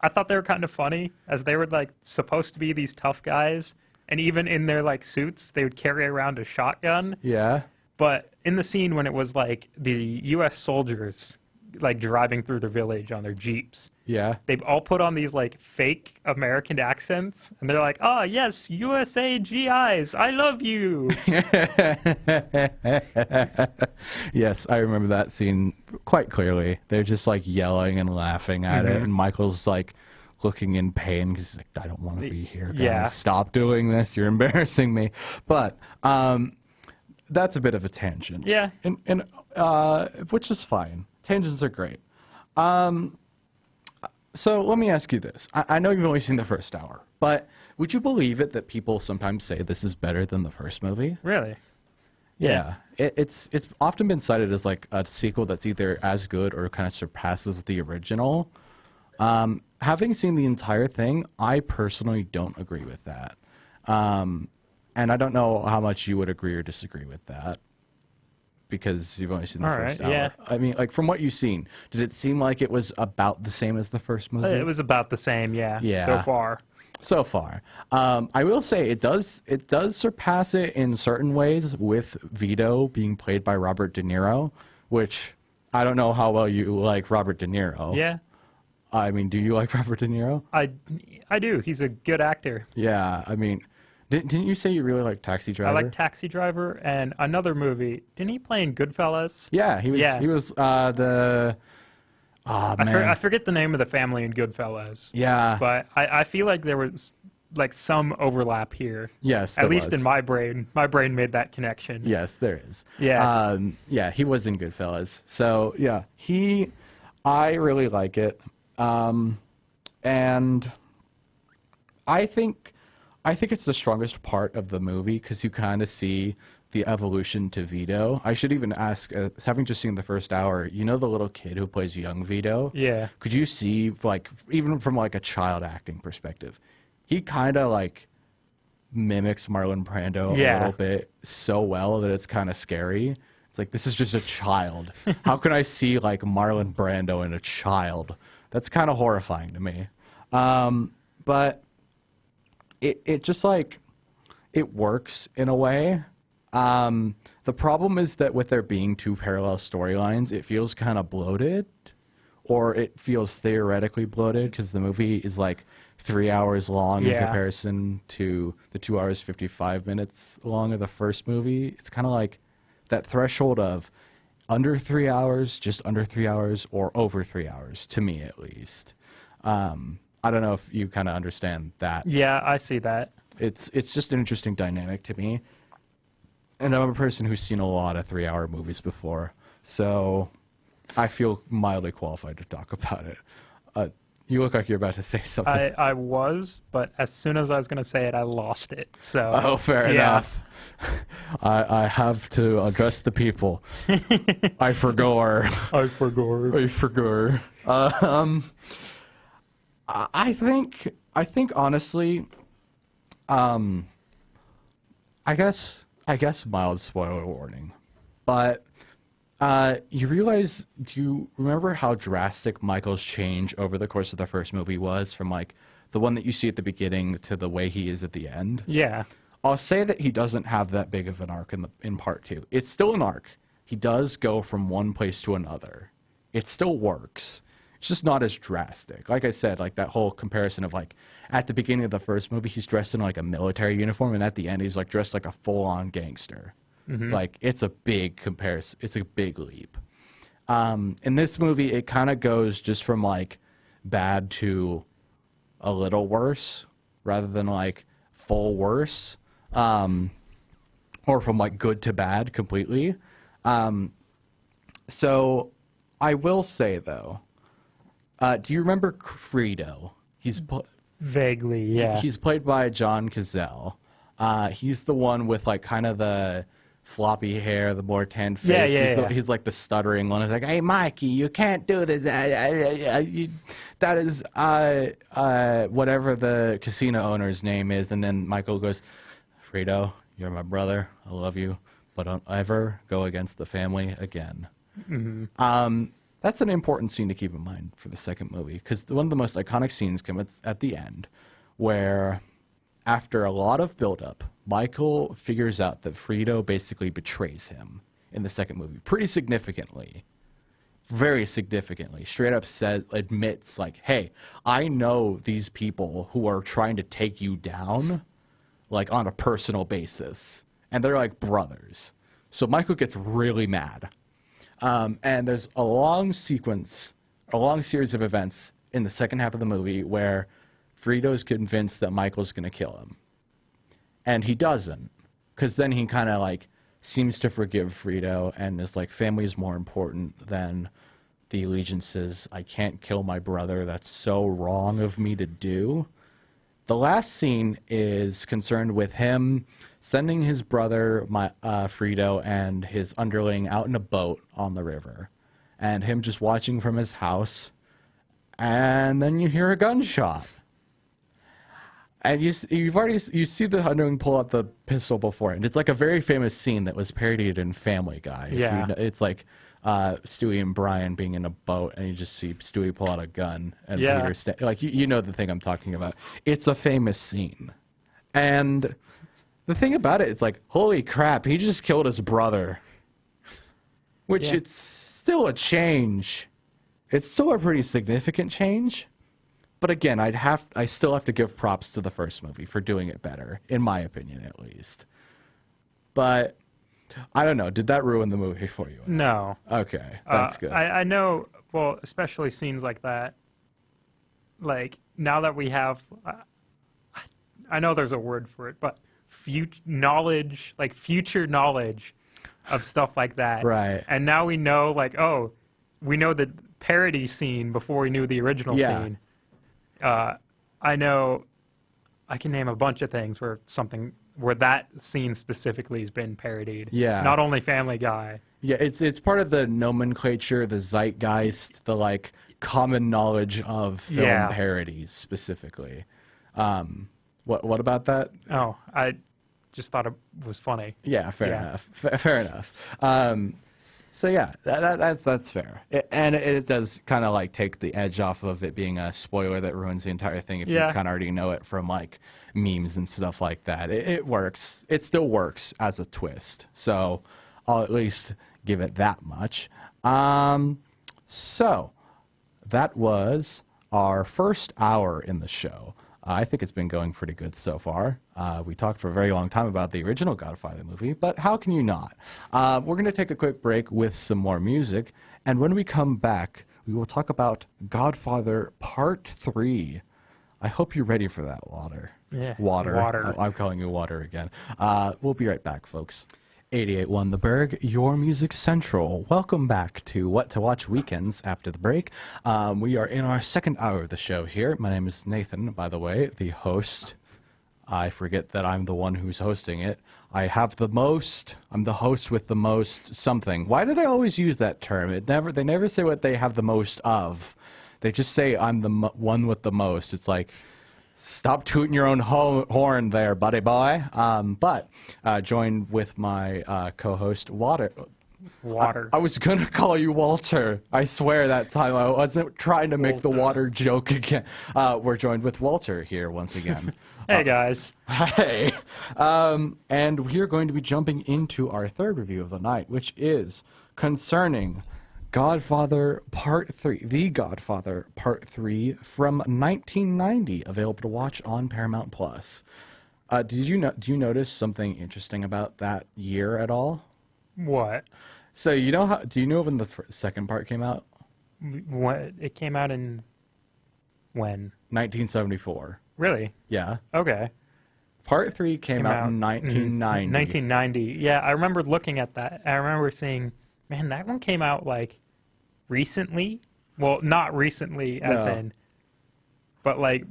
I thought they were kind of funny, as they were like supposed to be these tough guys, and even in their like suits, they would carry around a shotgun. Yeah. But in the scene when it was like the U.S. soldiers like driving through the village on their jeeps, they've all put on these like fake American accents, and they're like, "Oh yes, USA GIs, I love you." Yes, I remember that scene quite clearly. They're just like yelling and laughing at it, and Michael's like looking in pain because he's like, "I don't want to be here. Guys. Stop doing this. You're embarrassing me." But that's a bit of a tangent. Yeah, and which is fine. Tangents are great. So let me ask you this. I know you've only seen the first hour, but would you believe it that people sometimes say this is better than the first movie? Really? Yeah. It's often been cited as like a sequel that's either as good or kind of surpasses the original. Having seen the entire thing, I personally don't agree with that. And I don't know how much you would agree or disagree with that, because you've only seen the first hour. Yeah. I mean, like, from what you've seen, did it seem like it was about the same as the first movie? It was about the same, yeah. So far. So far. I will say it does surpass it in certain ways, with Vito being played by Robert De Niro, which I don't know how well you like Robert De Niro. Yeah. I mean, do you like Robert De Niro? I do. He's a good actor. Yeah, I mean, didn't you say you really like Taxi Driver? I like Taxi Driver, and another movie. Didn't he play in Goodfellas? Yeah, he was. Yeah. He was the. Oh, man. I forget the name of the family in Goodfellas. Yeah, but I feel like there was like some overlap here. Yes, at least in my brain. My brain made that connection. Yes, there is. Yeah. Yeah, he was in Goodfellas. So yeah, I really like it, and I think I think it's the strongest part of the movie because you kind of see the evolution to Vito. I should even ask, having just seen the first hour, you know the little kid who plays young Vito? Yeah. Could you see, like, even from, like, a child acting perspective, he kind of, like, mimics Marlon Brando a little bit so well that it's kind of scary. It's like, this is just a child. How can I see, like, Marlon Brando in a child? That's kind of horrifying to me. But it just, like, it works in a way. The problem is that with there being two parallel storylines, it feels kind of bloated, or it feels theoretically bloated because the movie is like 3 hours long in comparison to the 2 hours 55 minutes long of the first movie. It's kind of like that threshold of under 3 hours, just under 3 hours, or over 3 hours, to me at least. I don't know if you kind of understand that. Yeah, I see that. It's just an interesting dynamic to me. And I'm a person who's seen a lot of 3 hour movies before, so I feel mildly qualified to talk about it. You look like you're about to say something. I was, but as soon as I was going to say it, I lost it. So. Oh, fair enough. I have to address the people. I forgot. I forgot. I think honestly, I guess mild spoiler warning, but you realize, do you remember how drastic Michael's change over the course of the first movie was from like the one that you see at the beginning to the way he is at the end? Yeah. I'll say that he doesn't have that big of an arc in part two. It's still an arc. He does go from one place to another. It still works. It's just not as drastic. Like I said, like that whole comparison of like at the beginning of the first movie, he's dressed in like a military uniform, and at the end, he's like dressed like a full-on gangster. Mm-hmm. Like it's a big comparison. It's a big leap. In this movie, it kind of goes just from like bad to a little worse, rather than like full worse, or from like good to bad completely. So I will say though. Do you remember Frito? Vaguely, yeah. He's played by John Cazale. He's the one with like kind of the floppy hair, the more tanned face. He's like the stuttering one. He's like, "Hey, Mikey, you can't do this. That is whatever the casino owner's name is." And then Michael goes, "Frito, you're my brother. I love you, but don't ever go against the family again." Mm-hmm. That's an important scene to keep in mind for the second movie, because one of the most iconic scenes comes at the end, where after a lot of buildup, Michael figures out that Frito basically betrays him in the second movie pretty significantly. Very significantly. Straight up admits, like, hey, I know these people who are trying to take you down, like, on a personal basis. And they're like brothers. So Michael gets really mad. And there's a long series of events in the second half of the movie where Frito's convinced that Michael's going to kill him. And he doesn't, because then he kind of like seems to forgive Frito and is like, family is more important than the allegiances. I can't kill my brother. That's so wrong of me to do. The last scene is concerned with him sending his brother, Frito, and his underling out in a boat on the river, and him just watching from his house, and then you hear a gunshot, and you see the underling pull out the pistol before, and it's like a very famous scene that was parodied in Family Guy. Yeah, it's like Stewie and Brian being in a boat, and you just see Stewie pull out a gun, and Peter like you know the thing I'm talking about. It's a famous scene, and the thing about it is like, holy crap, he just killed his brother. Which it's still a change. It's still a pretty significant change. But again, I still have to give props to the first movie for doing it better, in my opinion at least. But I don't know, did that ruin the movie for you? No. Okay, that's good. I know, well, especially scenes like that. Like, now that we have, I know there's a word for it, but future knowledge of stuff like that. Right. And now we know, like, oh, we know the parody scene before we knew the original scene. I know I can name a bunch of things where that scene specifically has been parodied. Yeah. Not only Family Guy. Yeah, it's part of the nomenclature, the zeitgeist, the like common knowledge of film parodies specifically. What about that? Oh, I just thought it was funny. Yeah, fair enough. Fair enough. So yeah, that's fair, and it does kind of like take the edge off of it being a spoiler that ruins the entire thing if you kind of already know it from like memes and stuff like that. It works. It still works as a twist. So I'll at least give it that much. So that was our first hour in the show. I think it's been going pretty good so far. We talked for a very long time about the original Godfather movie, but how can you not? We're going to take a quick break with some more music, and when we come back, we will talk about Godfather Part 3. I hope you're ready for that, Water. Yeah, Water. I'm calling you Water again. We'll be right back, folks. 88.1 The Burg, your music central. Welcome back to What to Watch Weekends after the break. We are in our second hour of the show here. My name is Nathan, by the way, the host. I forget that I'm the one who's hosting it. I'm the host with the most something. Why do they always use that term? They never say what they have the most of. They just say I'm the one with the most. It's like, stop tooting your own horn there, buddy boy. But joined with my co-host, Water. Water. I was going to call you Walter. I swear that time I wasn't trying to make the water joke again. We're joined with Walter here once again. Hey, guys. Hey. And we are going to be jumping into our third review of the night, which is concerning Godfather Part 3, The Godfather Part 3 from 1990, available to watch on Paramount Plus. Do you notice something interesting about that year at all? What? So do you know when the second part came out? What? It came out in when? 1974. Really? Yeah. Okay. Part 3 came out in 1990. 1990. Yeah, I remember looking at that. I remember seeing, man, that one came out like recently. Well, not recently as in, but like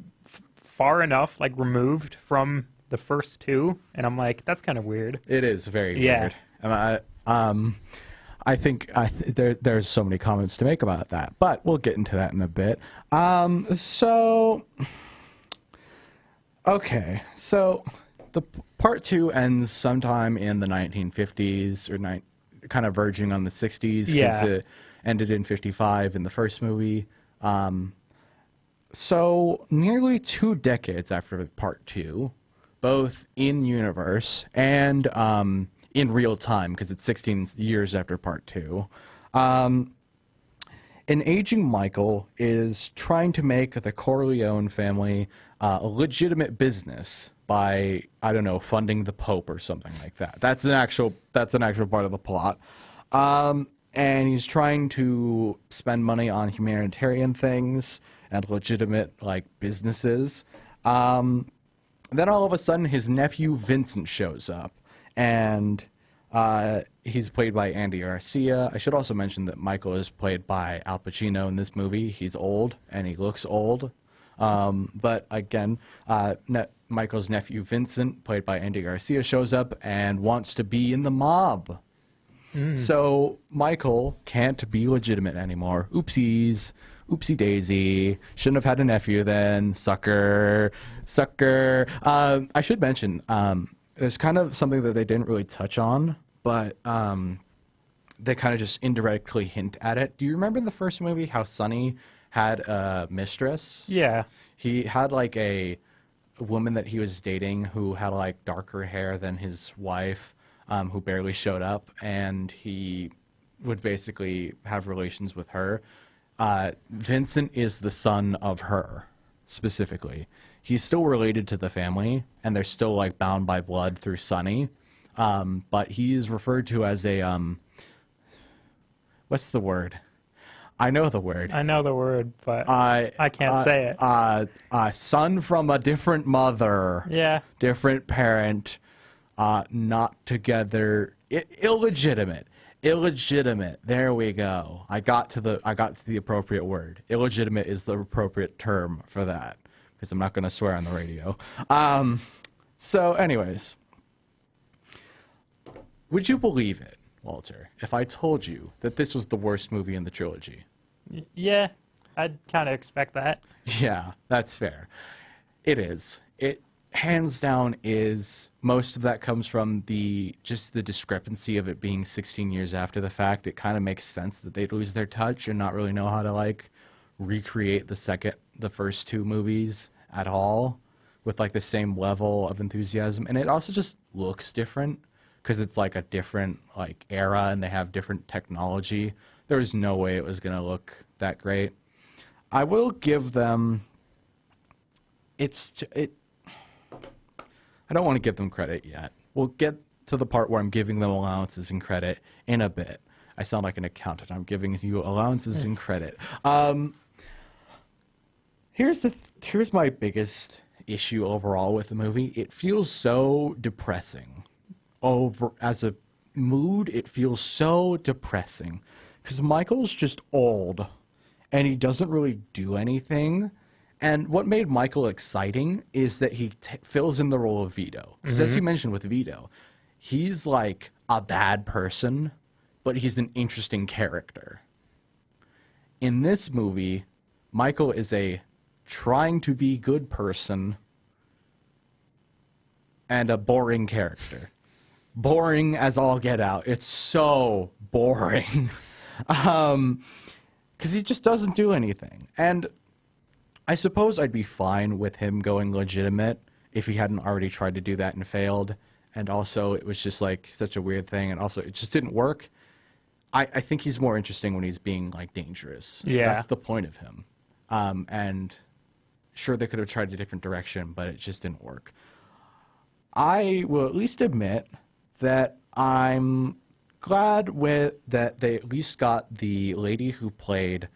far enough, like removed from the first two. And I'm like, that's kind of weird. It is very weird. And I think there's so many comments to make about that, but we'll get into that in a bit. Okay, so the part 2 ends sometime in the 1950s or kind of verging on the 60s because it ended in 55 in the first movie. So nearly 2 decades after part 2, both in universe and in real time because it's 16 years after part 2. An aging Michael is trying to make the Corleone family a legitimate business by, I don't know, funding the Pope or something like that. That's an actual part of the plot. And he's trying to spend money on humanitarian things and legitimate like businesses. Then all of a sudden his nephew Vincent shows up, and he's played by Andy Garcia. I should also mention that Michael is played by Al Pacino in this movie. He's old, and he looks old. But again, Michael's nephew Vincent, played by Andy Garcia, shows up and wants to be in the mob. So Michael can't be legitimate anymore. Oopsies. Oopsie daisy. Shouldn't have had a nephew then. Sucker. I should mention, there's kind of something that they didn't really touch on, but they kind of just indirectly hint at it. Do you remember in the first movie how Sonny had a mistress? Yeah. He had like a woman that he was dating who had like darker hair than his wife, who barely showed up, and he would basically have relations with her. Vincent is the son of her, specifically. He's still related to the family, and they're still like bound by blood through Sonny. But he is referred to as a what's the word? I know the word. But I can't say it. Son from a different mother. Yeah. Different parent. Not together. Illegitimate. There we go. I got to the appropriate word. Illegitimate is the appropriate term for that. because I'm not going to swear on the radio. So anyways, would you believe it, Walter, if I told you that this was the worst movie in the trilogy? Yeah, I'd kind of expect that. Yeah, that's fair. It is. It hands down is. Most of that comes from the discrepancy of it being 16 years after the fact. It kind of makes sense that they'd lose their touch and not really know how to like recreate the first two movies at all with like the same level of enthusiasm. And it also just looks different because it's like a different like era and they have different technology. There was no way it was going to look that great. I will give them I don't want to give them credit yet. We'll get to the part where I'm giving them allowances and credit in a bit. I sound like an accountant. I'm giving you allowances and credit. Here's my biggest issue overall with the movie. It feels so depressing. As a mood, it feels so depressing because Michael's just old and he doesn't really do anything. And what made Michael exciting is that he fills in the role of Vito. Because as you mentioned with Vito, he's like a bad person, but he's an interesting character. In this movie, Michael is a trying to be good person and a boring character. Boring as all get out. It's so boring. Because he just doesn't do anything. And I suppose I'd be fine with him going legitimate if he hadn't already tried to do that and failed. And also, it was just like such a weird thing. And also, it just didn't work. I think he's more interesting when he's being like dangerous. Yeah. That's the point of him. And sure, they could have tried a different direction, but it just didn't work. I will at least admit that I'm glad that they at least got the lady who played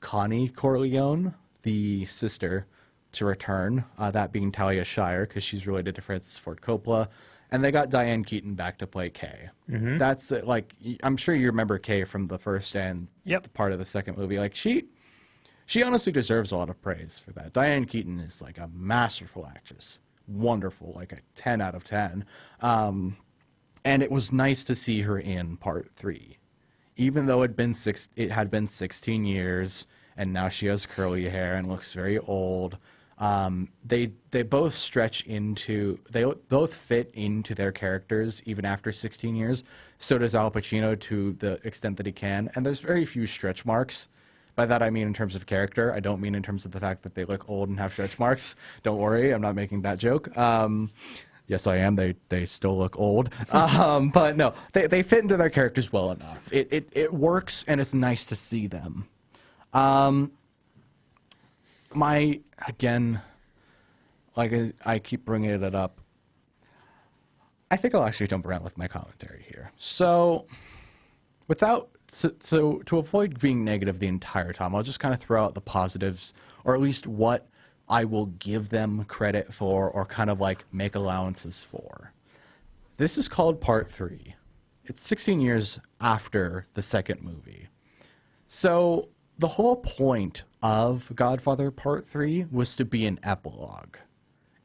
Connie Corleone, the sister, to return, that being Talia Shire, because she's related to Francis Ford Coppola. And they got Diane Keaton back to play Kay. Mm-hmm. That's like, I'm sure you remember Kay from the first and the part of the second movie. Like, she honestly deserves a lot of praise for that. Diane Keaton is like a masterful actress. Wonderful, like a 10 out of 10. And it was nice to see her in part 3. Even though it had been 16 years, and now she has curly hair and looks very old. They both they both fit into their characters even after 16 years. So does Al Pacino to the extent that he can. And there's very few stretch marks. By that I mean in terms of character. I don't mean in terms of the fact that they look old and have stretch marks. Don't worry, I'm not making that joke. Yes, I am. They still look old. But no, they fit into their characters well enough. It works, and it's nice to see them. Again, like I keep bringing it up, I think I'll actually jump around with my commentary here. So, to avoid being negative the entire time, I'll just kind of throw out the positives, or at least what I will give them credit for, or kind of like make allowances for. This is called Part 3. It's 16 years after the second movie. So, the whole point of Godfather Part 3 was to be an epilogue.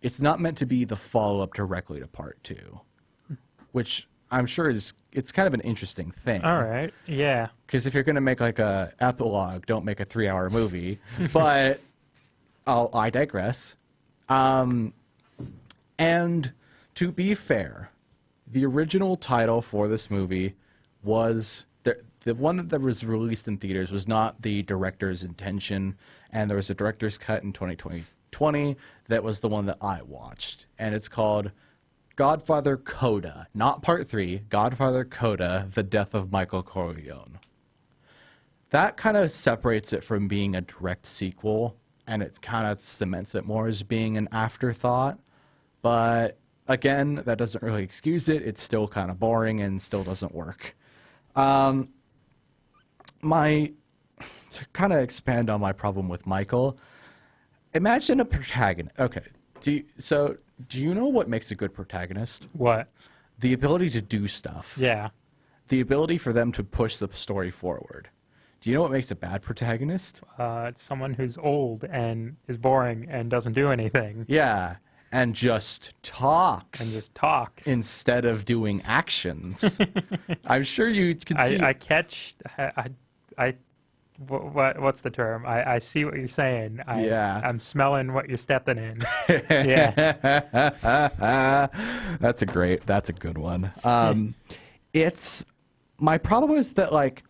It's not meant to be the follow-up directly to Part 2, which I'm sure it's kind of an interesting thing. All right, yeah. Because if you're going to make like a epilogue, don't make a 3-hour movie. But I digress. And to be fair, the original title for this movie was... The one that was released in theaters was not the director's intention, and there was a director's cut in 2020 that was the one that I watched. And it's called Godfather Coda, not Part 3, Godfather Coda, The Death of Michael Corleone. That kind of separates it from being a direct sequel, and it kind of cements it more as being an afterthought. But again, that doesn't really excuse it. It's still kind of boring and still doesn't work. To kind of expand on my problem with Michael, imagine a protagonist. Okay, do you know what makes a good protagonist? What? The ability to do stuff. Yeah. The ability for them to push the story forward. Do you know what makes a bad protagonist? It's someone who's old and is boring and doesn't do anything. Yeah, and just talks. And just talks. Instead of doing actions. I'm sure you can see... What's the term? I see what you're saying. Yeah. I'm smelling what you're stepping in. Yeah. That's a good one. My problem is that, like,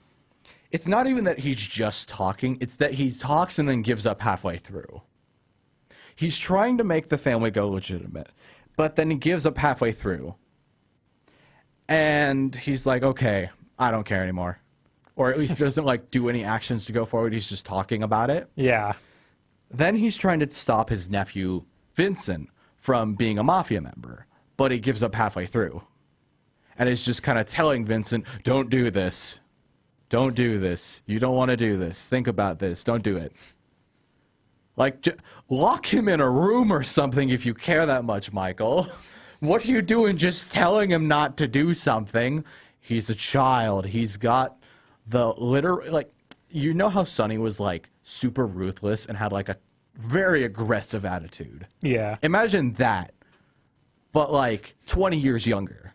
it's not even that he's just talking. It's that he talks and then gives up halfway through. He's trying to make the family go legitimate, but then he gives up halfway through. And he's like, okay, I don't care anymore. Or at least doesn't, like, do any actions to go forward. He's just talking about it. Yeah. Then he's trying to stop his nephew, Vincent, from being a mafia member. But he gives up halfway through. And is just kind of telling Vincent, don't do this. Don't do this. You don't want to do this. Think about this. Don't do it. Like, lock him in a room or something if you care that much, Michael. What are you doing just telling him not to do something? He's a child. He's got the like, you know how Sonny was, like, super ruthless and had, like, a very aggressive attitude? Yeah. Imagine that, but, like, 20 years younger.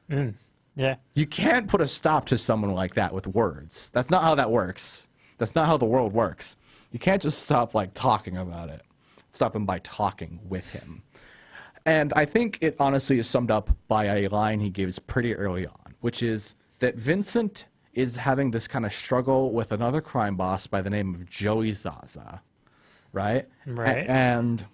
Yeah. You can't put a stop to someone like that with words. That's not how that works. That's not how the world works. You can't just stop, like, talking about it. Stop him by talking with him. And I think it honestly is summed up by a line he gives pretty early on, which is that Vincent is having this kind of struggle with another crime boss by the name of Joey Zaza, right? Right. And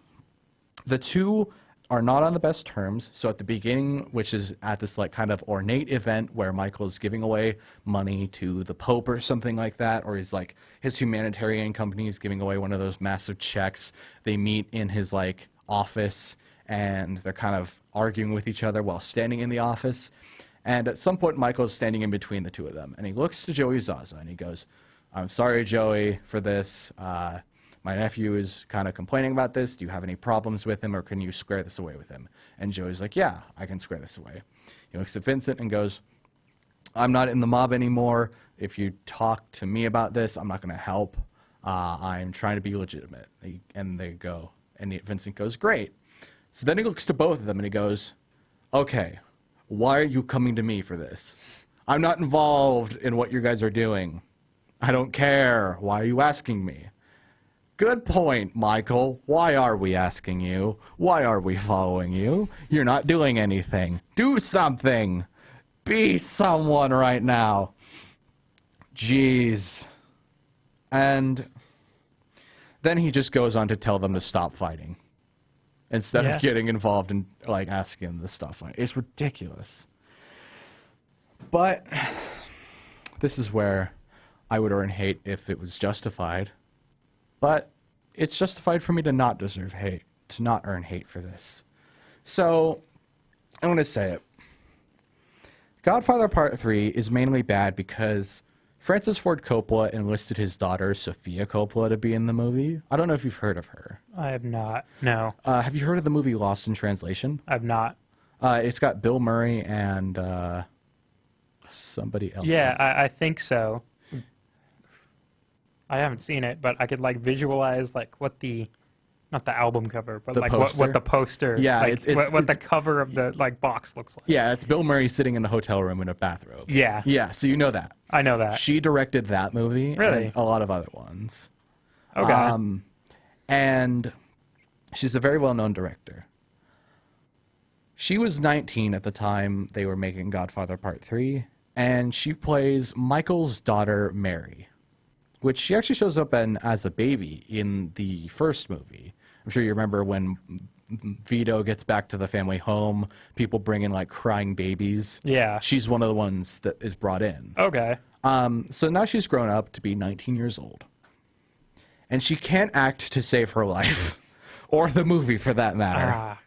the two are not on the best terms. So at the beginning, which is at this, like, kind of ornate event where Michael's giving away money to the Pope or something like that, or he's, like, his humanitarian company is giving away one of those massive checks. They meet in his, like, office, and they're kind of arguing with each other while standing in the office. And at some point, Michael's standing in between the two of them, and he looks to Joey Zaza, and he goes, I'm sorry, Joey, for this. My nephew is kind of complaining about this. Do you have any problems with him, or can you square this away with him? And Joey's like, yeah, I can square this away. He looks at Vincent and goes, I'm not in the mob anymore. If you talk to me about this, I'm not going to help. I'm trying to be legitimate. And they go, and Vincent goes, great. So then he looks to both of them, and he goes, okay, why are you coming to me for this? I'm not involved in what you guys are doing. I don't care. Why are you asking me? Good point, Michael. Why are we asking you? Why are we following you? You're not doing anything. Do something. Be someone right now. Jeez. And then he just goes on to tell them to stop fighting, instead of getting involved and, like, asking them to stop fighting. It's ridiculous. But this is where I would earn hate if it was justified. But it's justified for me to not deserve hate, to not earn hate for this. So I'm going to say it. Godfather Part 3 is mainly bad because Francis Ford Coppola enlisted his daughter, Sofia Coppola, to be in the movie. I don't know if you've heard of her. I have not. No. Have you heard of the movie Lost in Translation? I've not. It's got Bill Murray and somebody else. Yeah, I think so. I haven't seen it, but I could, like, visualize, like, what the, not the album cover, but, like, what the poster, yeah, like, what the cover of the, like, box looks like. Yeah, it's Bill Murray sitting in a hotel room in a bathrobe. Yeah. Yeah, so you know that. I know that. She directed that movie. Really? And a lot of other ones. Okay. And she's a very well-known director. She was 19 at the time they were making Godfather Part 3, and she plays Michael's daughter, Mary, which she actually shows up as a baby in the first movie. I'm sure you remember when Vito gets back to the family home, people bring in, like, crying babies. Yeah. She's one of the ones that is brought in. Okay. So now she's grown up to be 19 years old. And she can't act to save her life. Or the movie, for that matter.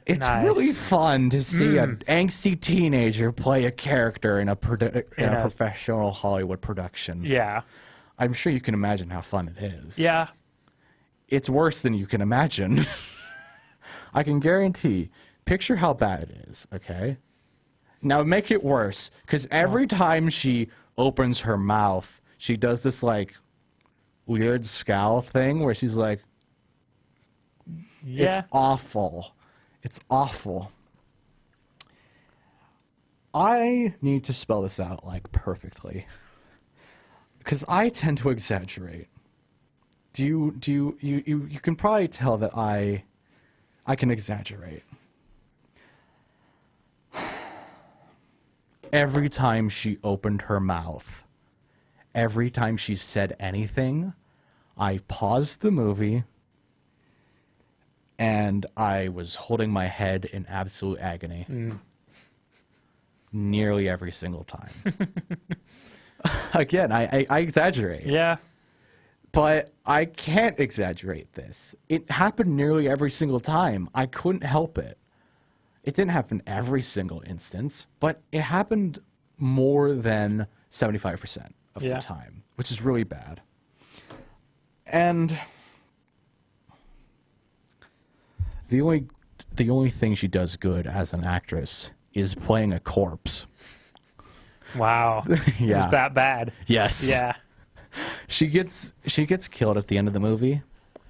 It's really fun to see an angsty teenager play a character in a professional Hollywood production. Yeah. I'm sure you can imagine how fun it is. Yeah. It's worse than you can imagine. I can guarantee. Picture how bad it is, okay? Now make it worse, because every time she opens her mouth, she does this, like, weird scowl thing where she's like, yeah. It's awful. It's awful. I need to spell this out like perfectly because I tend to exaggerate. You can probably tell that I can exaggerate. Every time she opened her mouth, every time she said anything, I paused the movie and I was holding my head in absolute agony. Nearly every single time. Again, I exaggerate. Yeah. But I can't exaggerate this. It happened nearly every single time. I couldn't help it. It didn't happen every single instance, but it happened more than 75% of the time, which is really bad. And the only thing she does good as an actress is playing a corpse. Wow. Yeah. It was that bad. Yes. Yeah. She gets killed at the end of the movie,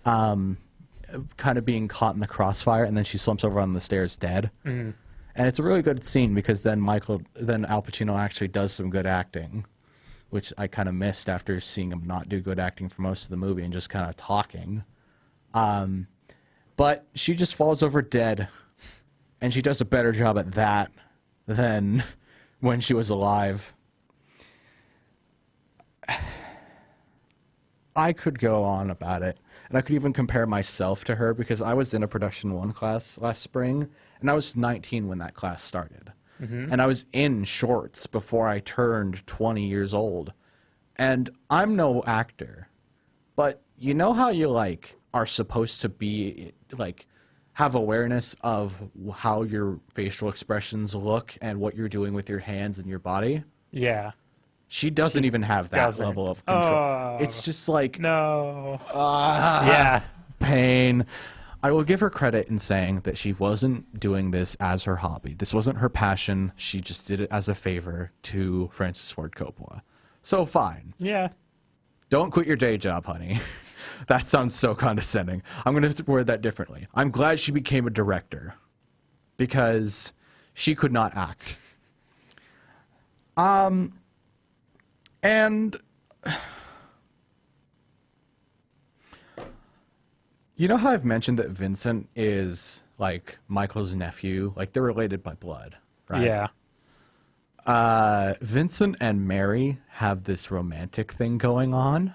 kind of being caught in the crossfire, and then she slumps over on the stairs dead. And it's a really good scene because then Al Pacino actually does some good acting, which I kind of missed after seeing him not do good acting for most of the movie and just kind of talking. But she just falls over dead, and she does a better job at that than when she was alive. I could go on about it, and I could even compare myself to her because I was in a Production 1 class last spring, and I was 19 when that class started. And I was in shorts before I turned 20 years old. And I'm no actor, but you know how you, like, are supposed to be, like, have awareness of how your facial expressions look and what you're doing with your hands and your body? Yeah. She doesn't even have that level of control. Oh, it's just like... No. Yeah. Pain. I will give her credit in saying that she wasn't doing this as her hobby. This wasn't her passion. She just did it as a favor to Francis Ford Coppola. So fine. Yeah. Don't quit your day job, honey. That sounds so condescending. I'm going to word that differently. I'm glad she became a director because she could not act. And you know how I've mentioned that Vincent is like Michael's nephew? Like they're related by blood, right? Yeah. Vincent and Mary have this romantic thing going on,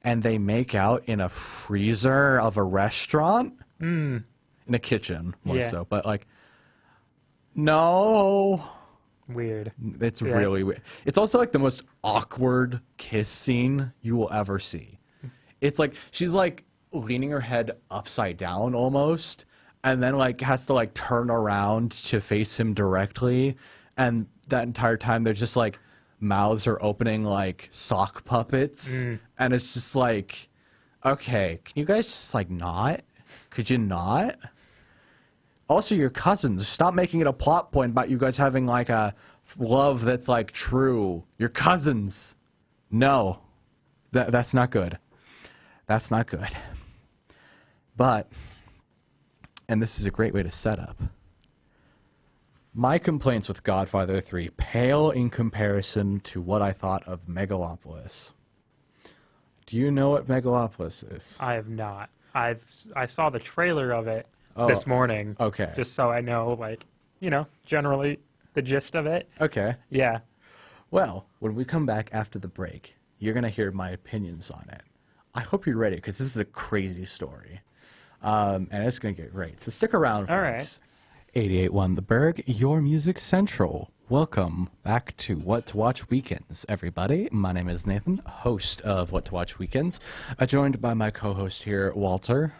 and they make out in a freezer of a restaurant, in a kitchen more so. But like, no. Weird. It's really weird. It's also like the most awkward kiss scene you will ever see. It's like she's like leaning her head upside down almost, and then like has to like turn around to face him directly, and that entire time they're just like mouths are opening like sock puppets, and it's just like, okay, can you guys just like not? Could you not? Also, your cousins. Stop making it a plot point about you guys having, like, a love that's, like, true. Your cousins. No. That's not good. That's not good. But, and this is a great way to set up, my complaints with Godfather 3 pale in comparison to what I thought of Megalopolis. Do you know what Megalopolis is? I have not. I saw the trailer of it. This morning. Okay. Just so I know, like, you know, generally the gist of it. Okay. Yeah. Well, when we come back after the break, you're going to hear my opinions on it. I hope you're ready because this is a crazy story. And it's going to get great. So stick around, folks. All right. 88.1 The Burg, your music central. Welcome back to What to Watch Weekends, everybody. My name is Nathan, host of What to Watch Weekends, joined by my co-host here, Walter.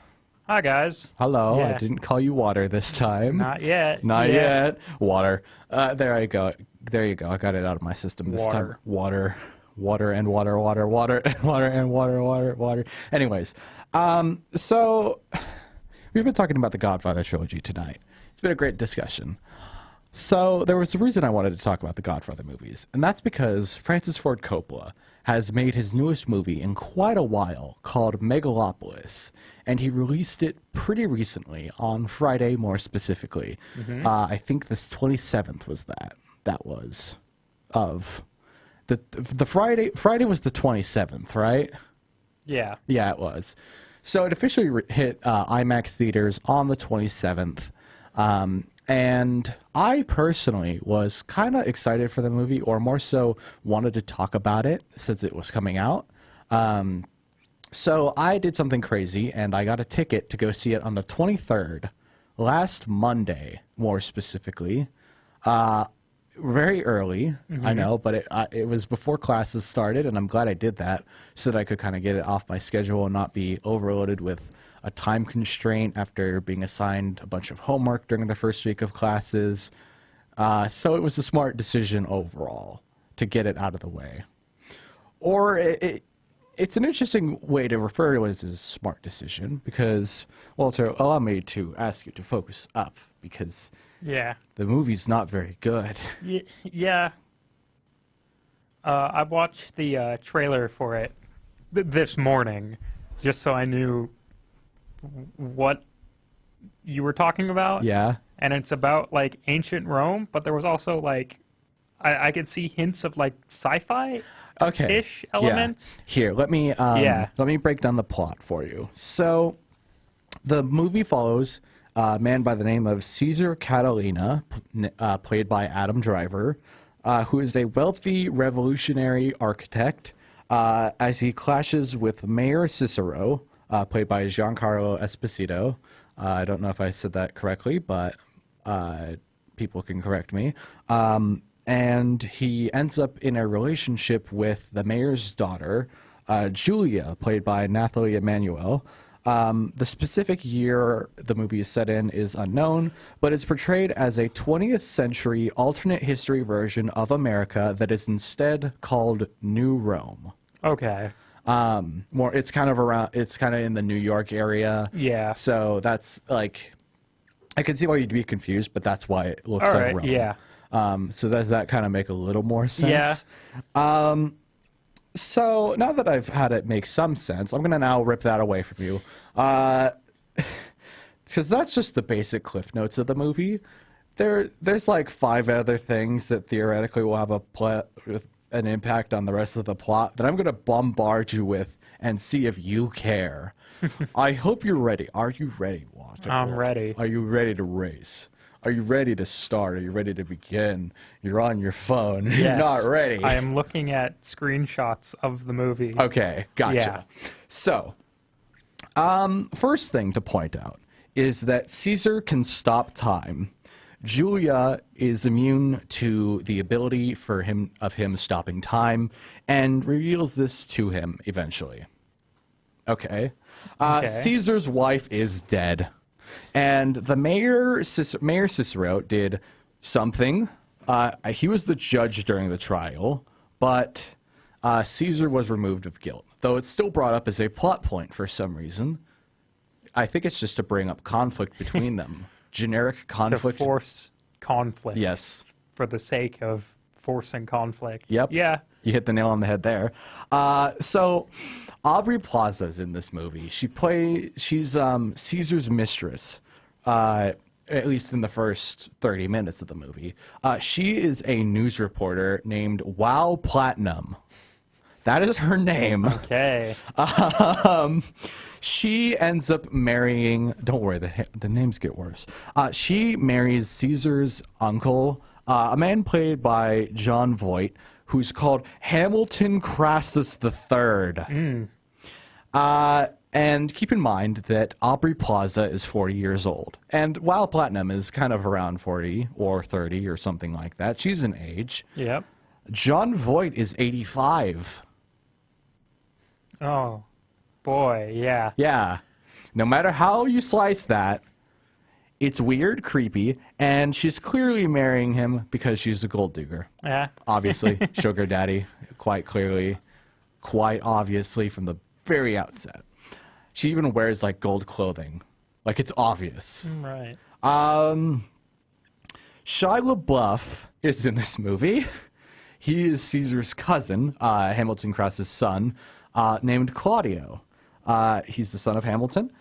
Hi, guys. Hello. Yeah. I didn't call you Water this time. Not yet. Not yet. Water. There I go. There you go. I got it out of my system this time. Water. Water and water, water, water, and water and water, water, water. Anyways, so we've been talking about the Godfather trilogy tonight. It's been a great discussion. So there was a reason I wanted to talk about the Godfather movies, and that's because Francis Ford Coppola has made his newest movie in quite a while called Megalopolis, and he released it pretty recently on Friday, more specifically. I think this 27th was that was of the Friday was the 27th, right? Yeah. Yeah, it was. So it officially hit IMAX theaters on the 27th. And I personally was kind of excited for the movie, or more so wanted to talk about it since it was coming out. So I did something crazy, and I got a ticket to go see it on the 23rd, last Monday, more specifically. Very early, I know, but it was before classes started, and I'm glad I did that so that I could kind of get it off my schedule and not be overloaded with a time constraint after being assigned a bunch of homework during the first week of classes. So it was a smart decision overall to get it out of the way. Or it's an interesting way to refer to it as a smart decision because, Walter, allow me to ask you to focus up because the movie's not very good. Yeah. I watched the trailer for it this morning just so I knew what you were talking about. Yeah. And it's about like ancient Rome, but there was also like I could see hints of like sci-fi ish elements. Yeah. Here, let me break down the plot for you. So the movie follows a man by the name of Caesar Catalina, played by Adam Driver, who is a wealthy revolutionary architect, as he clashes with Mayor Cicero, played by Giancarlo Esposito. I don't know if I said that correctly, but people can correct me. And he ends up in a relationship with the mayor's daughter, Julia, played by Nathalie Emmanuel. The specific year the movie is set in is unknown, but it's portrayed as a 20th century alternate history version of America that is instead called New Rome. Okay. It's kind of in the New York area. Yeah. So that's like, I can see why you'd be confused, but that's why it looks like Rome. Yeah. So does that kind of make a little more sense? Yeah. So now that I've had it make some sense, I'm going to now rip that away from you. Because that's just the basic cliff notes of the movie. There's like 5 other things that theoretically will have an impact on the rest of the plot that I'm going to bombard you with and see if you care. I hope you're ready. Are you ready, Walter? I'm ready. Are you ready to race? Are you ready to start? Are you ready to begin? You're on your phone. Yes, You're not ready. I am looking at screenshots of the movie. Okay, gotcha. Yeah. So, first thing to point out is that Caesar can stop time. Julia is immune to the ability of him stopping time and reveals this to him eventually. Okay. Caesar's wife is dead. And the Mayor Cicero did something. He was the judge during the trial, but Caesar was removed of guilt, though it's still brought up as a plot point for some reason. I think it's just to bring up conflict between them. Generic conflict. To force conflict. Yes. For the sake of forcing conflict. Yep. Yeah. You hit the nail on the head there. So Aubrey Plaza's in this movie. She's Caesar's mistress, at least in the first 30 minutes of the movie. She is a news reporter named Wow Platinum. That is her name. Okay. She ends up marrying, don't worry, the names get worse. She marries Caesar's uncle, a man played by Jon Voight, who's called Hamilton Crassus III. And keep in mind that Aubrey Plaza is 40 years old. And Wow Platinum is kind of around 40 or 30 or something like that. She's an age. Yep. Jon Voight is 85. Oh, boy, yeah. Yeah. No matter how you slice that, it's weird, creepy, and she's clearly marrying him because she's a gold digger. Yeah. Obviously, sugar daddy, quite clearly, quite obviously from the very outset. She even wears like gold clothing. Like it's obvious. Right. Shia LaBeouf is in this movie. He is Caesar's cousin, Hamilton Cross's son, named Claudio. He's the son of Hamilton.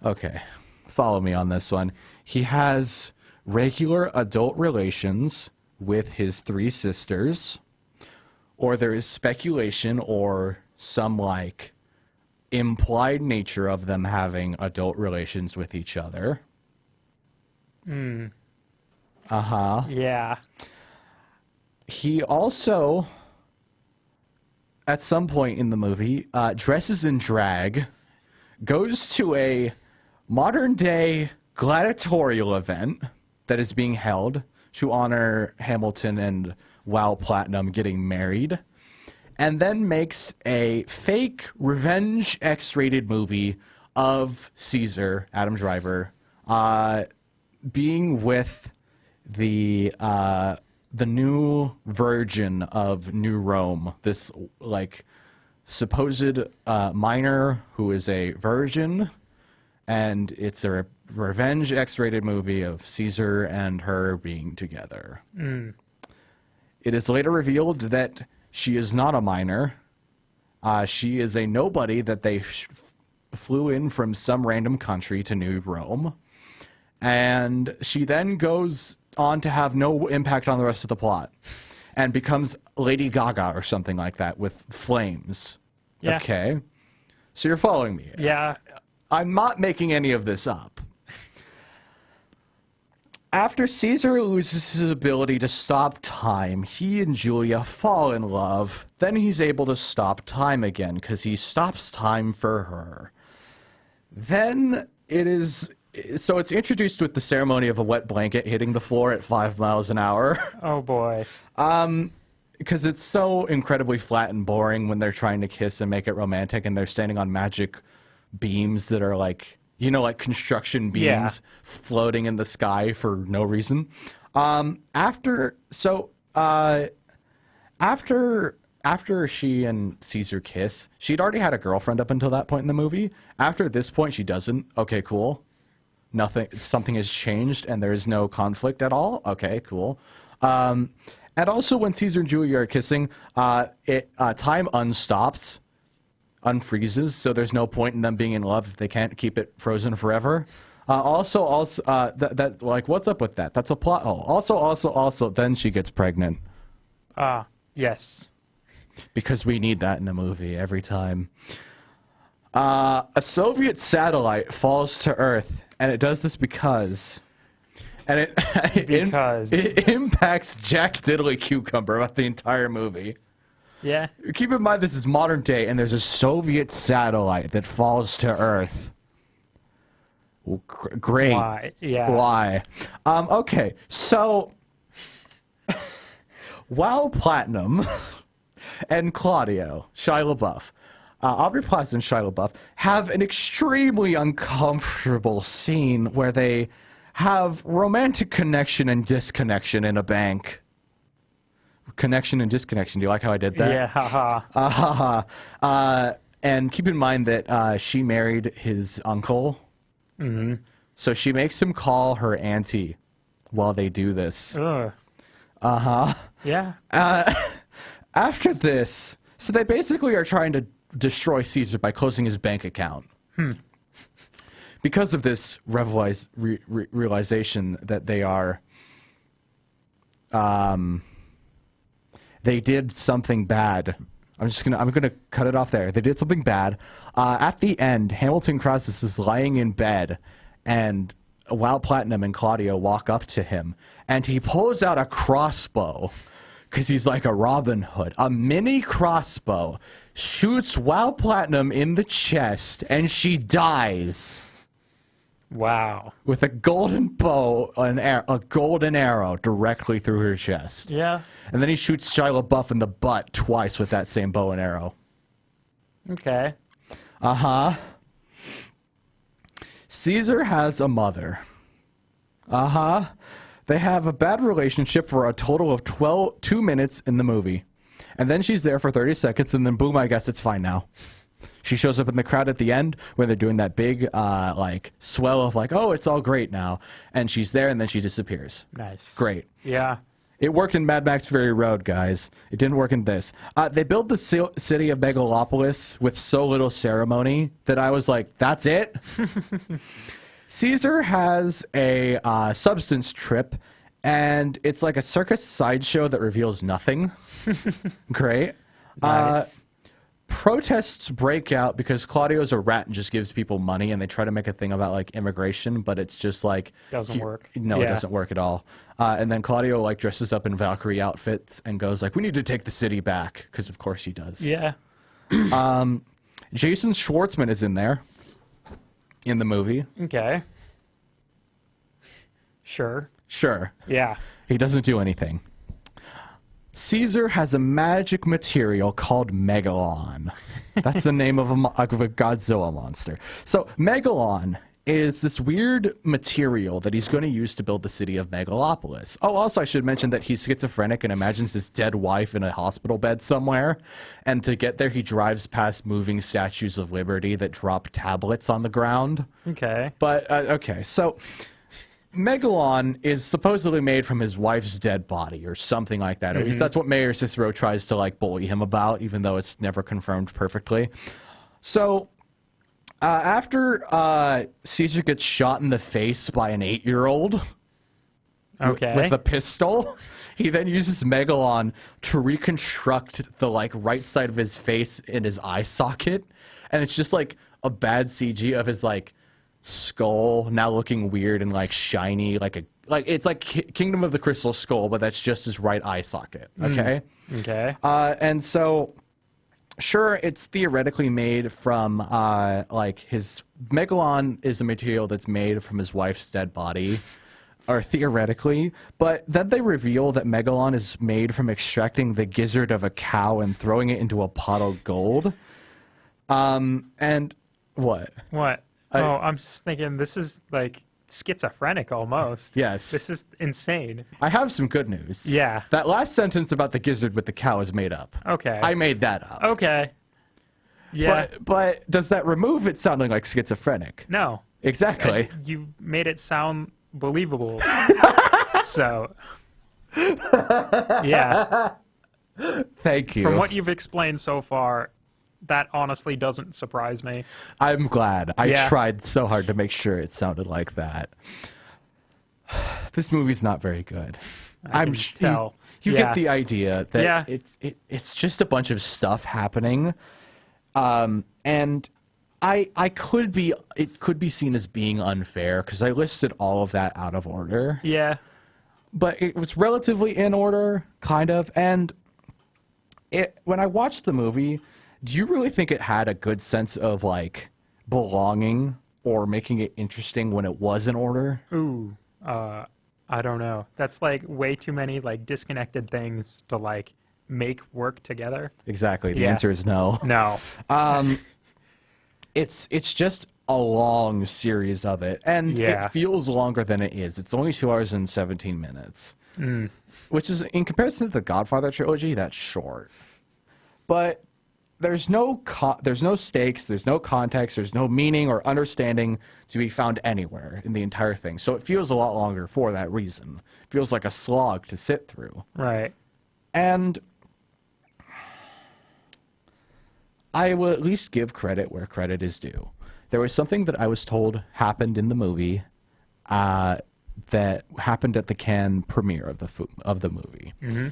Okay, follow me on this one. He has regular adult relations with his 3 sisters, or there is speculation or some, like, implied nature of them having adult relations with each other. Yeah. He also, at some point in the movie, dresses in drag, goes to a modern-day gladiatorial event that is being held to honor Hamilton and Wow Platinum getting married, and then makes a fake revenge X-rated movie of Caesar, Adam Driver, being with the new virgin of New Rome, this, like, supposed minor who is a virgin, and it's a revenge X-rated movie of Caesar and her being together. It is later revealed that she is not a minor. She is a nobody that they flew in from some random country to New Rome. And she then goes on to have no impact on the rest of the plot and becomes Lady Gaga or something like that with flames. Yeah. Okay. So you're following me. Yeah. I'm not making any of this up. After Caesar loses his ability to stop time, he and Julia fall in love. Then he's able to stop time again because he stops time for her. Then so it's introduced with the ceremony of a wet blanket hitting the floor at 5 miles an hour. Oh, boy. Because it's so incredibly flat and boring when they're trying to kiss and make it romantic, and they're standing on magic beams that are like, you know, like construction beams floating in the sky for no reason. After she and Caesar kiss, she'd already had a girlfriend up until that point in the movie. After this point, she doesn't. Okay, cool. Something has changed, and there is no conflict at all. Okay, cool. And also, when Caesar and Julia are kissing, time unstops. Unfreezes, so there's no point in them being in love if they can't keep it frozen forever. That like, what's up with that? That's a plot hole. Also, then she gets pregnant. Yes. Because we need that in a movie every time. A Soviet satellite falls to Earth, and it does this because it impacts Jack Diddley Cucumber about the entire movie. Yeah. Keep in mind this is modern day, and there's a Soviet satellite that falls to Earth. Well, great. Why? Yeah. Why? Okay, so while Platinum and Claudio, Shia LaBeouf, Aubrey Plaza and Shia LaBeouf have an extremely uncomfortable scene where they have romantic connection and disconnection in a bank. Connection and disconnection. Do you like how I did that? Yeah, haha. And keep in mind that she married his uncle. Mm-hmm. So she makes him call her auntie while they do this. Ugh. Uh-huh. Yeah. After this, so they basically are trying to destroy Caesar by closing his bank account. Because of this realization that they are... they did something bad. I'm gonna cut it off there. They did something bad. At the end, Hamilton Crosses is lying in bed, and Wild Platinum and Claudio walk up to him, and he pulls out a crossbow, because he's like a Robin Hood. A mini crossbow shoots Wild Platinum in the chest, and she dies. Wow. With a golden bow, a golden arrow directly through her chest. Yeah. And then he shoots Shia LaBeouf in the butt twice with that same bow and arrow. Okay. Uh-huh. Caesar has a mother. Uh-huh. They have a bad relationship for a total of 2 minutes in the movie. And then she's there for 30 seconds, and then boom, I guess it's fine now. She shows up in the crowd at the end where they're doing that big like swell of like, oh, it's all great now, and she's there, and then she disappears. Nice. Great. Yeah. It worked in Mad Max Fury Road, guys. It didn't work in this. They built the city of Megalopolis with so little ceremony that I was like, that's it? Caesar has a substance trip, and it's like a circus sideshow that reveals nothing. Great. Nice. Protests break out because Claudio's a rat and just gives people money, and they try to make a thing about like immigration, but it's just like Doesn't work. No, Yeah. it doesn't work at all. And then Claudio like dresses up in Valkyrie outfits and goes like, "We need to take the city back," because of course he does. Yeah. Jason Schwartzman is in there in the movie. Okay. Sure. Sure, Yeah. he doesn't do anything. Caesar has a magic material called Megalon. That's the name of a Godzilla monster. So Megalon is this weird material that he's going to use to build the city of Megalopolis. Oh, also I should mention that he's schizophrenic and imagines his dead wife in a hospital bed somewhere. And to get there, he drives past moving statues of liberty that drop tablets on the ground. Okay. But, okay, so Megalon is supposedly made from his wife's dead body or something like that. At least that's what Mayor Cicero tries to like bully him about, even though it's never confirmed perfectly. So after Caesar gets shot in the face by an 8-year-old Okay. with a pistol, he then uses Megalon to reconstruct the like right side of his face in his eye socket, and it's just like a bad CG of his like skull now looking weird and like shiny, like it's like Kingdom of the Crystal Skull, but that's just his right eye socket. Okay. Okay. And so, sure, it's theoretically made from like his Megalon is a material that's made from his wife's dead body, or theoretically, but then they reveal that Megalon is made from extracting the gizzard of a cow and throwing it into a pot of gold. And what? What? I'm just thinking this is like schizophrenic almost. Yes. This is insane. I have some good news. Yeah. That last sentence about the gizzard with the cow is made up. Okay. I made that up. Okay. Yeah. But does that remove it sounding like schizophrenic? No. Exactly. You made it sound believable. So. Yeah. Thank you. From what you've explained so far, that honestly doesn't surprise me. I'm glad. I Yeah. tried so hard to make sure it sounded like that. This movie's not very good. I can tell. You Yeah. get the idea that Yeah. it's just a bunch of stuff happening, and it could be seen as being unfair because I listed all of that out of order. Yeah. But it was relatively in order, kind of. And when I watched the movie, do you really think it had a good sense of like belonging or making it interesting when it was in order? Ooh. I don't know. That's like way too many like disconnected things to like make work together. Exactly. The Yeah. answer is no. No. It's just a long series of it, and Yeah. it feels longer than it is. It's only 2 hours and 17 minutes, which is, in comparison to the Godfather trilogy, that's short. But there's no stakes, there's no context, there's no meaning or understanding to be found anywhere in the entire thing. So it feels a lot longer for that reason. It feels like a slog to sit through. Right. And I will at least give credit where credit is due. There was something that I was told happened in the movie that happened at the Cannes premiere of the movie. Mm-hmm.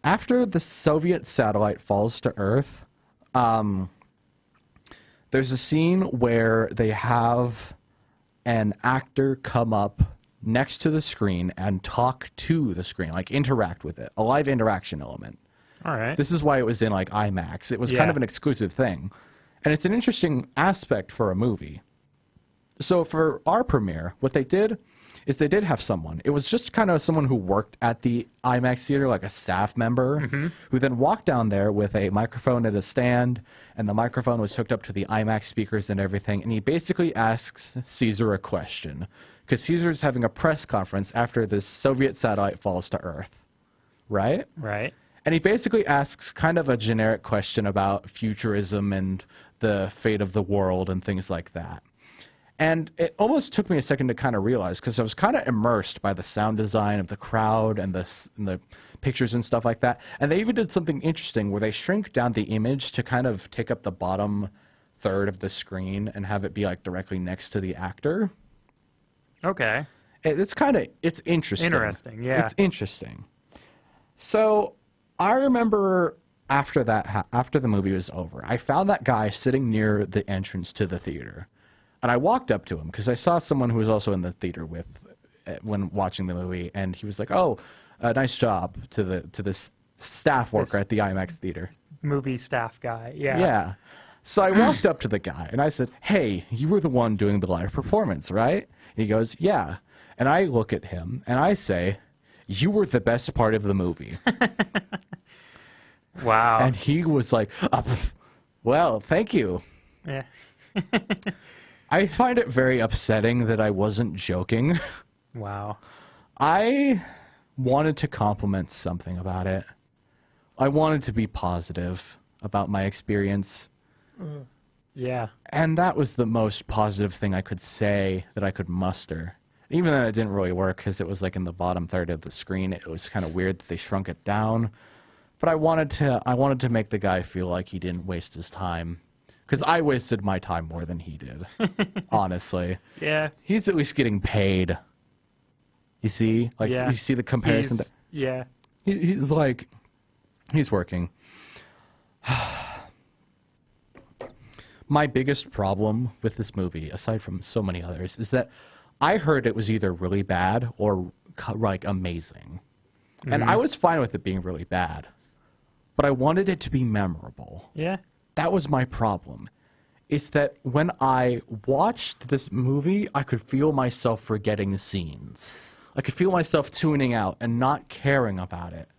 After the Soviet satellite falls to Earth, there's a scene where they have an actor come up next to the screen and talk to the screen, like interact with it, a live interaction element. All right. This is why it was in like IMAX. It was Yeah. kind of an exclusive thing. And it's an interesting aspect for a movie. So for our premiere, what they did is they did have someone. It was just kind of someone who worked at the IMAX theater, like a staff member, who then walked down there with a microphone at a stand, and the microphone was hooked up to the IMAX speakers and everything, and he basically asks Caesar a question, because Caesar's having a press conference after this Soviet satellite falls to Earth, right? Right. And he basically asks kind of a generic question about futurism and the fate of the world and things like that. And it almost took me a second to kind of realize, because I was kind of immersed by the sound design of the crowd and the pictures and stuff like that. And they even did something interesting where they shrink down the image to kind of take up the bottom third of the screen and have it be like directly next to the actor. Okay. It's interesting. Interesting, yeah. It's interesting. So I remember after the movie was over, I found that guy sitting near the entrance to the theater. And I walked up to him because I saw someone who was also in the theater when watching the movie, and he was like, "Oh, nice job to this staff worker at the IMAX theater." Movie staff guy, yeah. Yeah. So I walked up to the guy and I said, "Hey, you were the one doing the live performance, right?" And he goes, "Yeah." And I look at him and I say, "You were the best part of the movie." Wow. And he was like, "Well, thank you." Yeah. I find it very upsetting that I wasn't joking. Wow. I wanted to compliment something about it. I wanted to be positive about my experience. Yeah. And that was the most positive thing I could say that I could muster. Even then, it didn't really work because it was like in the bottom third of the screen. It was kind of weird that they shrunk it down. But I wanted to make the guy feel like he didn't waste his time. Because I wasted my time more than he did, honestly. Yeah. He's at least getting paid. You see? Like, yeah. You see the comparison? Yeah. He's like, he's working. My biggest problem with this movie, aside from so many others, is that I heard it was either really bad or, like, amazing. Mm-hmm. And I was fine with it being really bad. But I wanted it to be memorable. Yeah. That was my problem. Is that when I watched this movie, I could feel myself forgetting scenes. I could feel myself tuning out and not caring about it.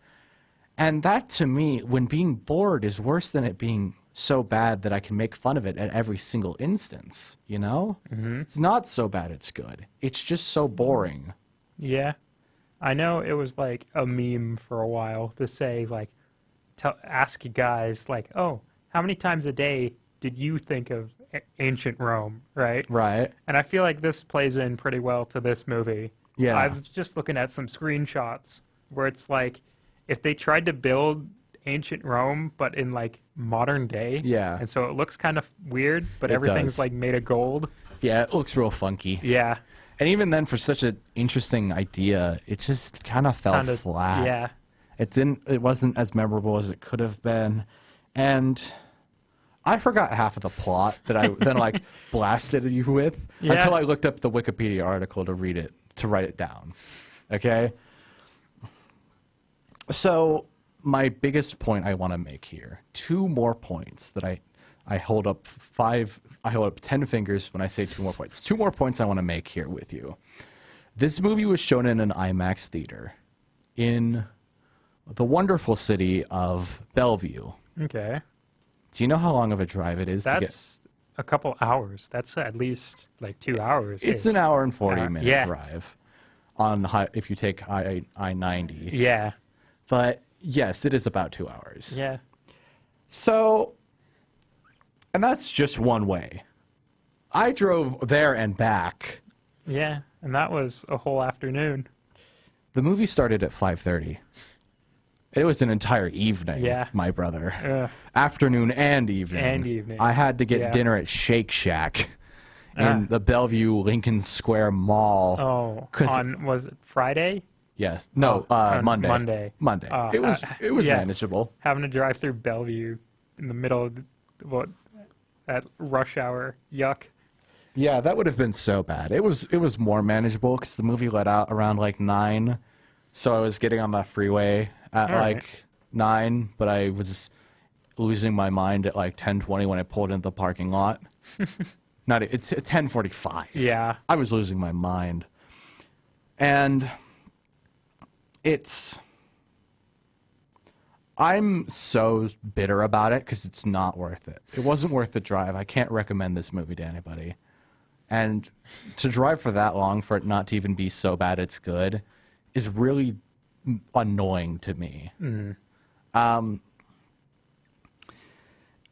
And that, to me, when being bored, is worse than it being so bad that I can make fun of it at every single instance, you know? Mm-hmm. It's not so bad it's good. It's just so boring. Yeah. I know it was like a meme for a while to say, like, ask you guys, like, oh, how many times a day did you think of ancient Rome, right? Right. And I feel like this plays in pretty well to this movie. Yeah. I was just looking at some screenshots where it's like, if they tried to build ancient Rome, but in like modern day. Yeah. And so it looks kind of weird, but everything's like made of gold. Yeah, it looks real funky. Yeah. And even then, for such an interesting idea, it just kind of fell flat. Yeah. It wasn't as memorable as it could have been. And I forgot half of the plot that I then like blasted you with until I looked up the Wikipedia article to read it, to write it down. Okay? So my biggest point I want to make here, 2 more points that I hold up 10 fingers when I say 2 more points. 2 more points I want to make here with you. This movie was shown in an IMAX theater in the wonderful city of Bellevue. Okay. Do you know how long of a drive it is to get? That's a couple hours. That's at least like 2 hours. It's an hour and 40-minute drive if you take I-90. Yeah. But yes, it is about 2 hours. Yeah. So, and that's just one way. I drove there and back. Yeah, and that was a whole afternoon. The movie started at 5:30. It was an entire evening, my brother. Afternoon and evening. I had to get dinner at Shake Shack in the Bellevue Lincoln Square Mall. Oh, was it Friday? Yes. No, Monday. Monday. It was manageable. Having to drive through Bellevue in the middle of at rush hour. Yuck. Yeah, that would have been so bad. It was more manageable because the movie let out around like 9, so I was getting on the freeway at 9, but I was losing my mind at like 10:20 when I pulled into the parking lot. It's 10:45. Yeah, I was losing my mind, and I'm so bitter about it because it's not worth it. It wasn't worth the drive. I can't recommend this movie to anybody. And to drive for that long, for it not to even be so bad it's good, is really annoying to me. Mm.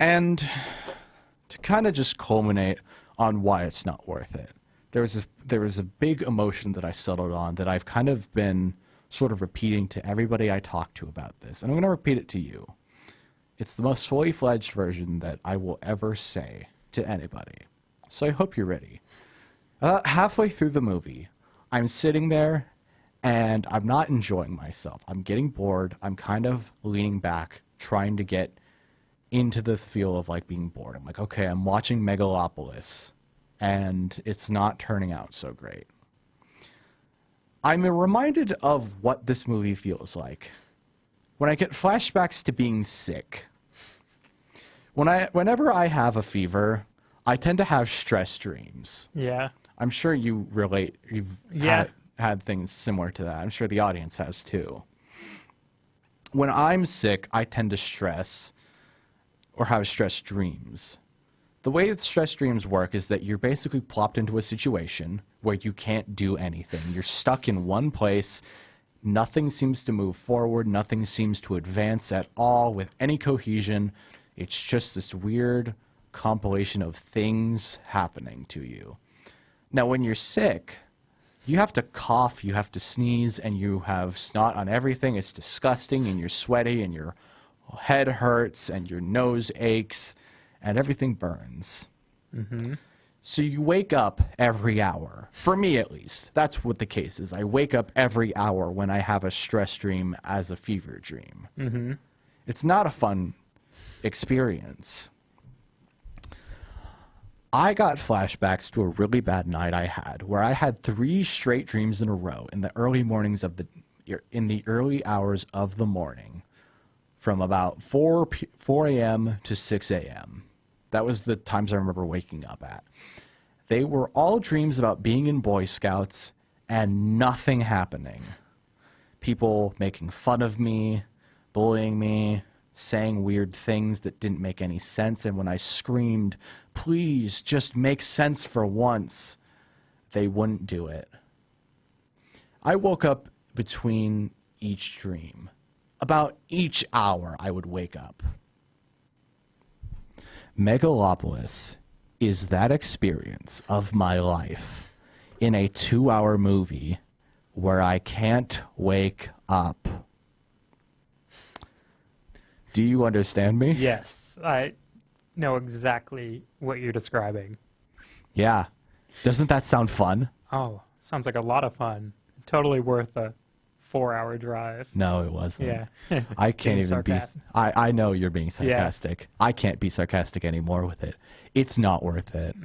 And to kind of just culminate on why it's not worth it. There was a big emotion that I settled on that I've kind of been sort of repeating to everybody I talk to about this. And I'm going to repeat it to you. It's the most fully fledged version that I will ever say to anybody. So I hope you're ready. Halfway through the movie, I'm sitting there and I'm not enjoying myself. I'm getting bored. I'm kind of leaning back, trying to get into the feel of like being bored. I'm like, okay, I'm watching Megalopolis and it's not turning out so great. I'm reminded of what this movie feels like when I get flashbacks to being sick. Whenever I have a fever, I tend to have stress dreams. Yeah. I'm sure you relate. You've had things similar to that. I'm sure the audience has too. When I'm sick, I tend to stress or have stress dreams. The way that stress dreams work is that you're basically plopped into a situation where you can't do anything. You're stuck in one place. Nothing seems to move forward. Nothing seems to advance at all with any cohesion. It's just this weird compilation of things happening to you. Now, when you're sick, you have to cough, you have to sneeze, and you have snot on everything. It's disgusting, and you're sweaty, and your head hurts, and your nose aches, and everything burns. Mm-hmm. So you wake up every hour. For me, at least. That's what the case is. I wake up every hour when I have a stress dream as a fever dream. Mm-hmm. It's not a fun experience. I got flashbacks to a really bad night I had, where I had 3 straight dreams in a row in the early hours of the morning, from about 4 a.m. to 6 a.m. That was the times I remember waking up at. They were all dreams about being in Boy Scouts and nothing happening. People making fun of me, bullying me, saying weird things that didn't make any sense, and when I screamed, "Please, just make sense for once," they wouldn't do it. I woke up between each dream. About each hour I would wake up. Megalopolis is that experience of my life in a 2-hour movie where I can't wake up. Do you understand me? Yes, I know exactly what you're describing. Yeah. Doesn't that sound fun? Oh, sounds like a lot of fun. Totally worth a 4-hour drive. No, it wasn't. Yeah. I can't even sarcastic. be. I know you're being sarcastic. Yeah. I can't be sarcastic anymore with it. It's not worth it.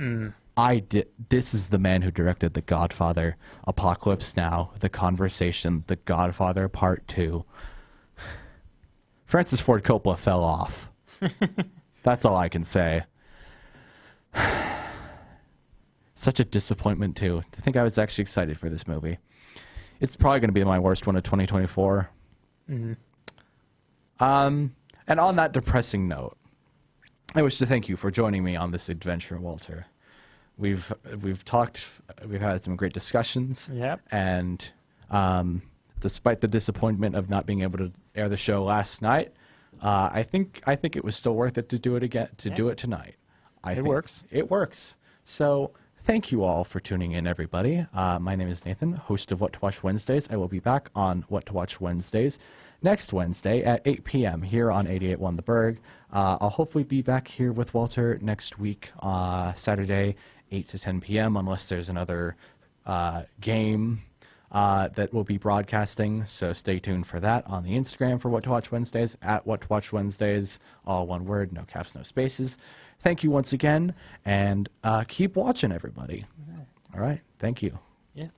This is the man who directed The Godfather, Apocalypse Now, The Conversation, The Godfather Part 2. Francis Ford Coppola fell off. That's all I can say. Such a disappointment, too. To think I was actually excited for this movie. It's probably going to be my worst one of 2024. Mm-hmm. And on that depressing note, I wish to thank you for joining me on this adventure, Walter. We've talked, we've had some great discussions. Yep. And despite the disappointment of not being able to air the show last night, I think it was still worth it to do it again, do it tonight. It works. It works. So thank you all for tuning in, everybody. My name is Nathan, host of What to Watch Wednesdays. I will be back on What to Watch Wednesdays next Wednesday at 8 p.m. here on 88.1 The Burg. I'll hopefully be back here with Walter next week, Saturday, 8 to 10 p.m., unless there's another game that we'll be broadcasting. So stay tuned for that on the Instagram for What to Watch Wednesdays, at What to Watch Wednesdays, all one word, no caps, no spaces. Thank you once again, and keep watching, everybody. All right. Thank you. Yeah.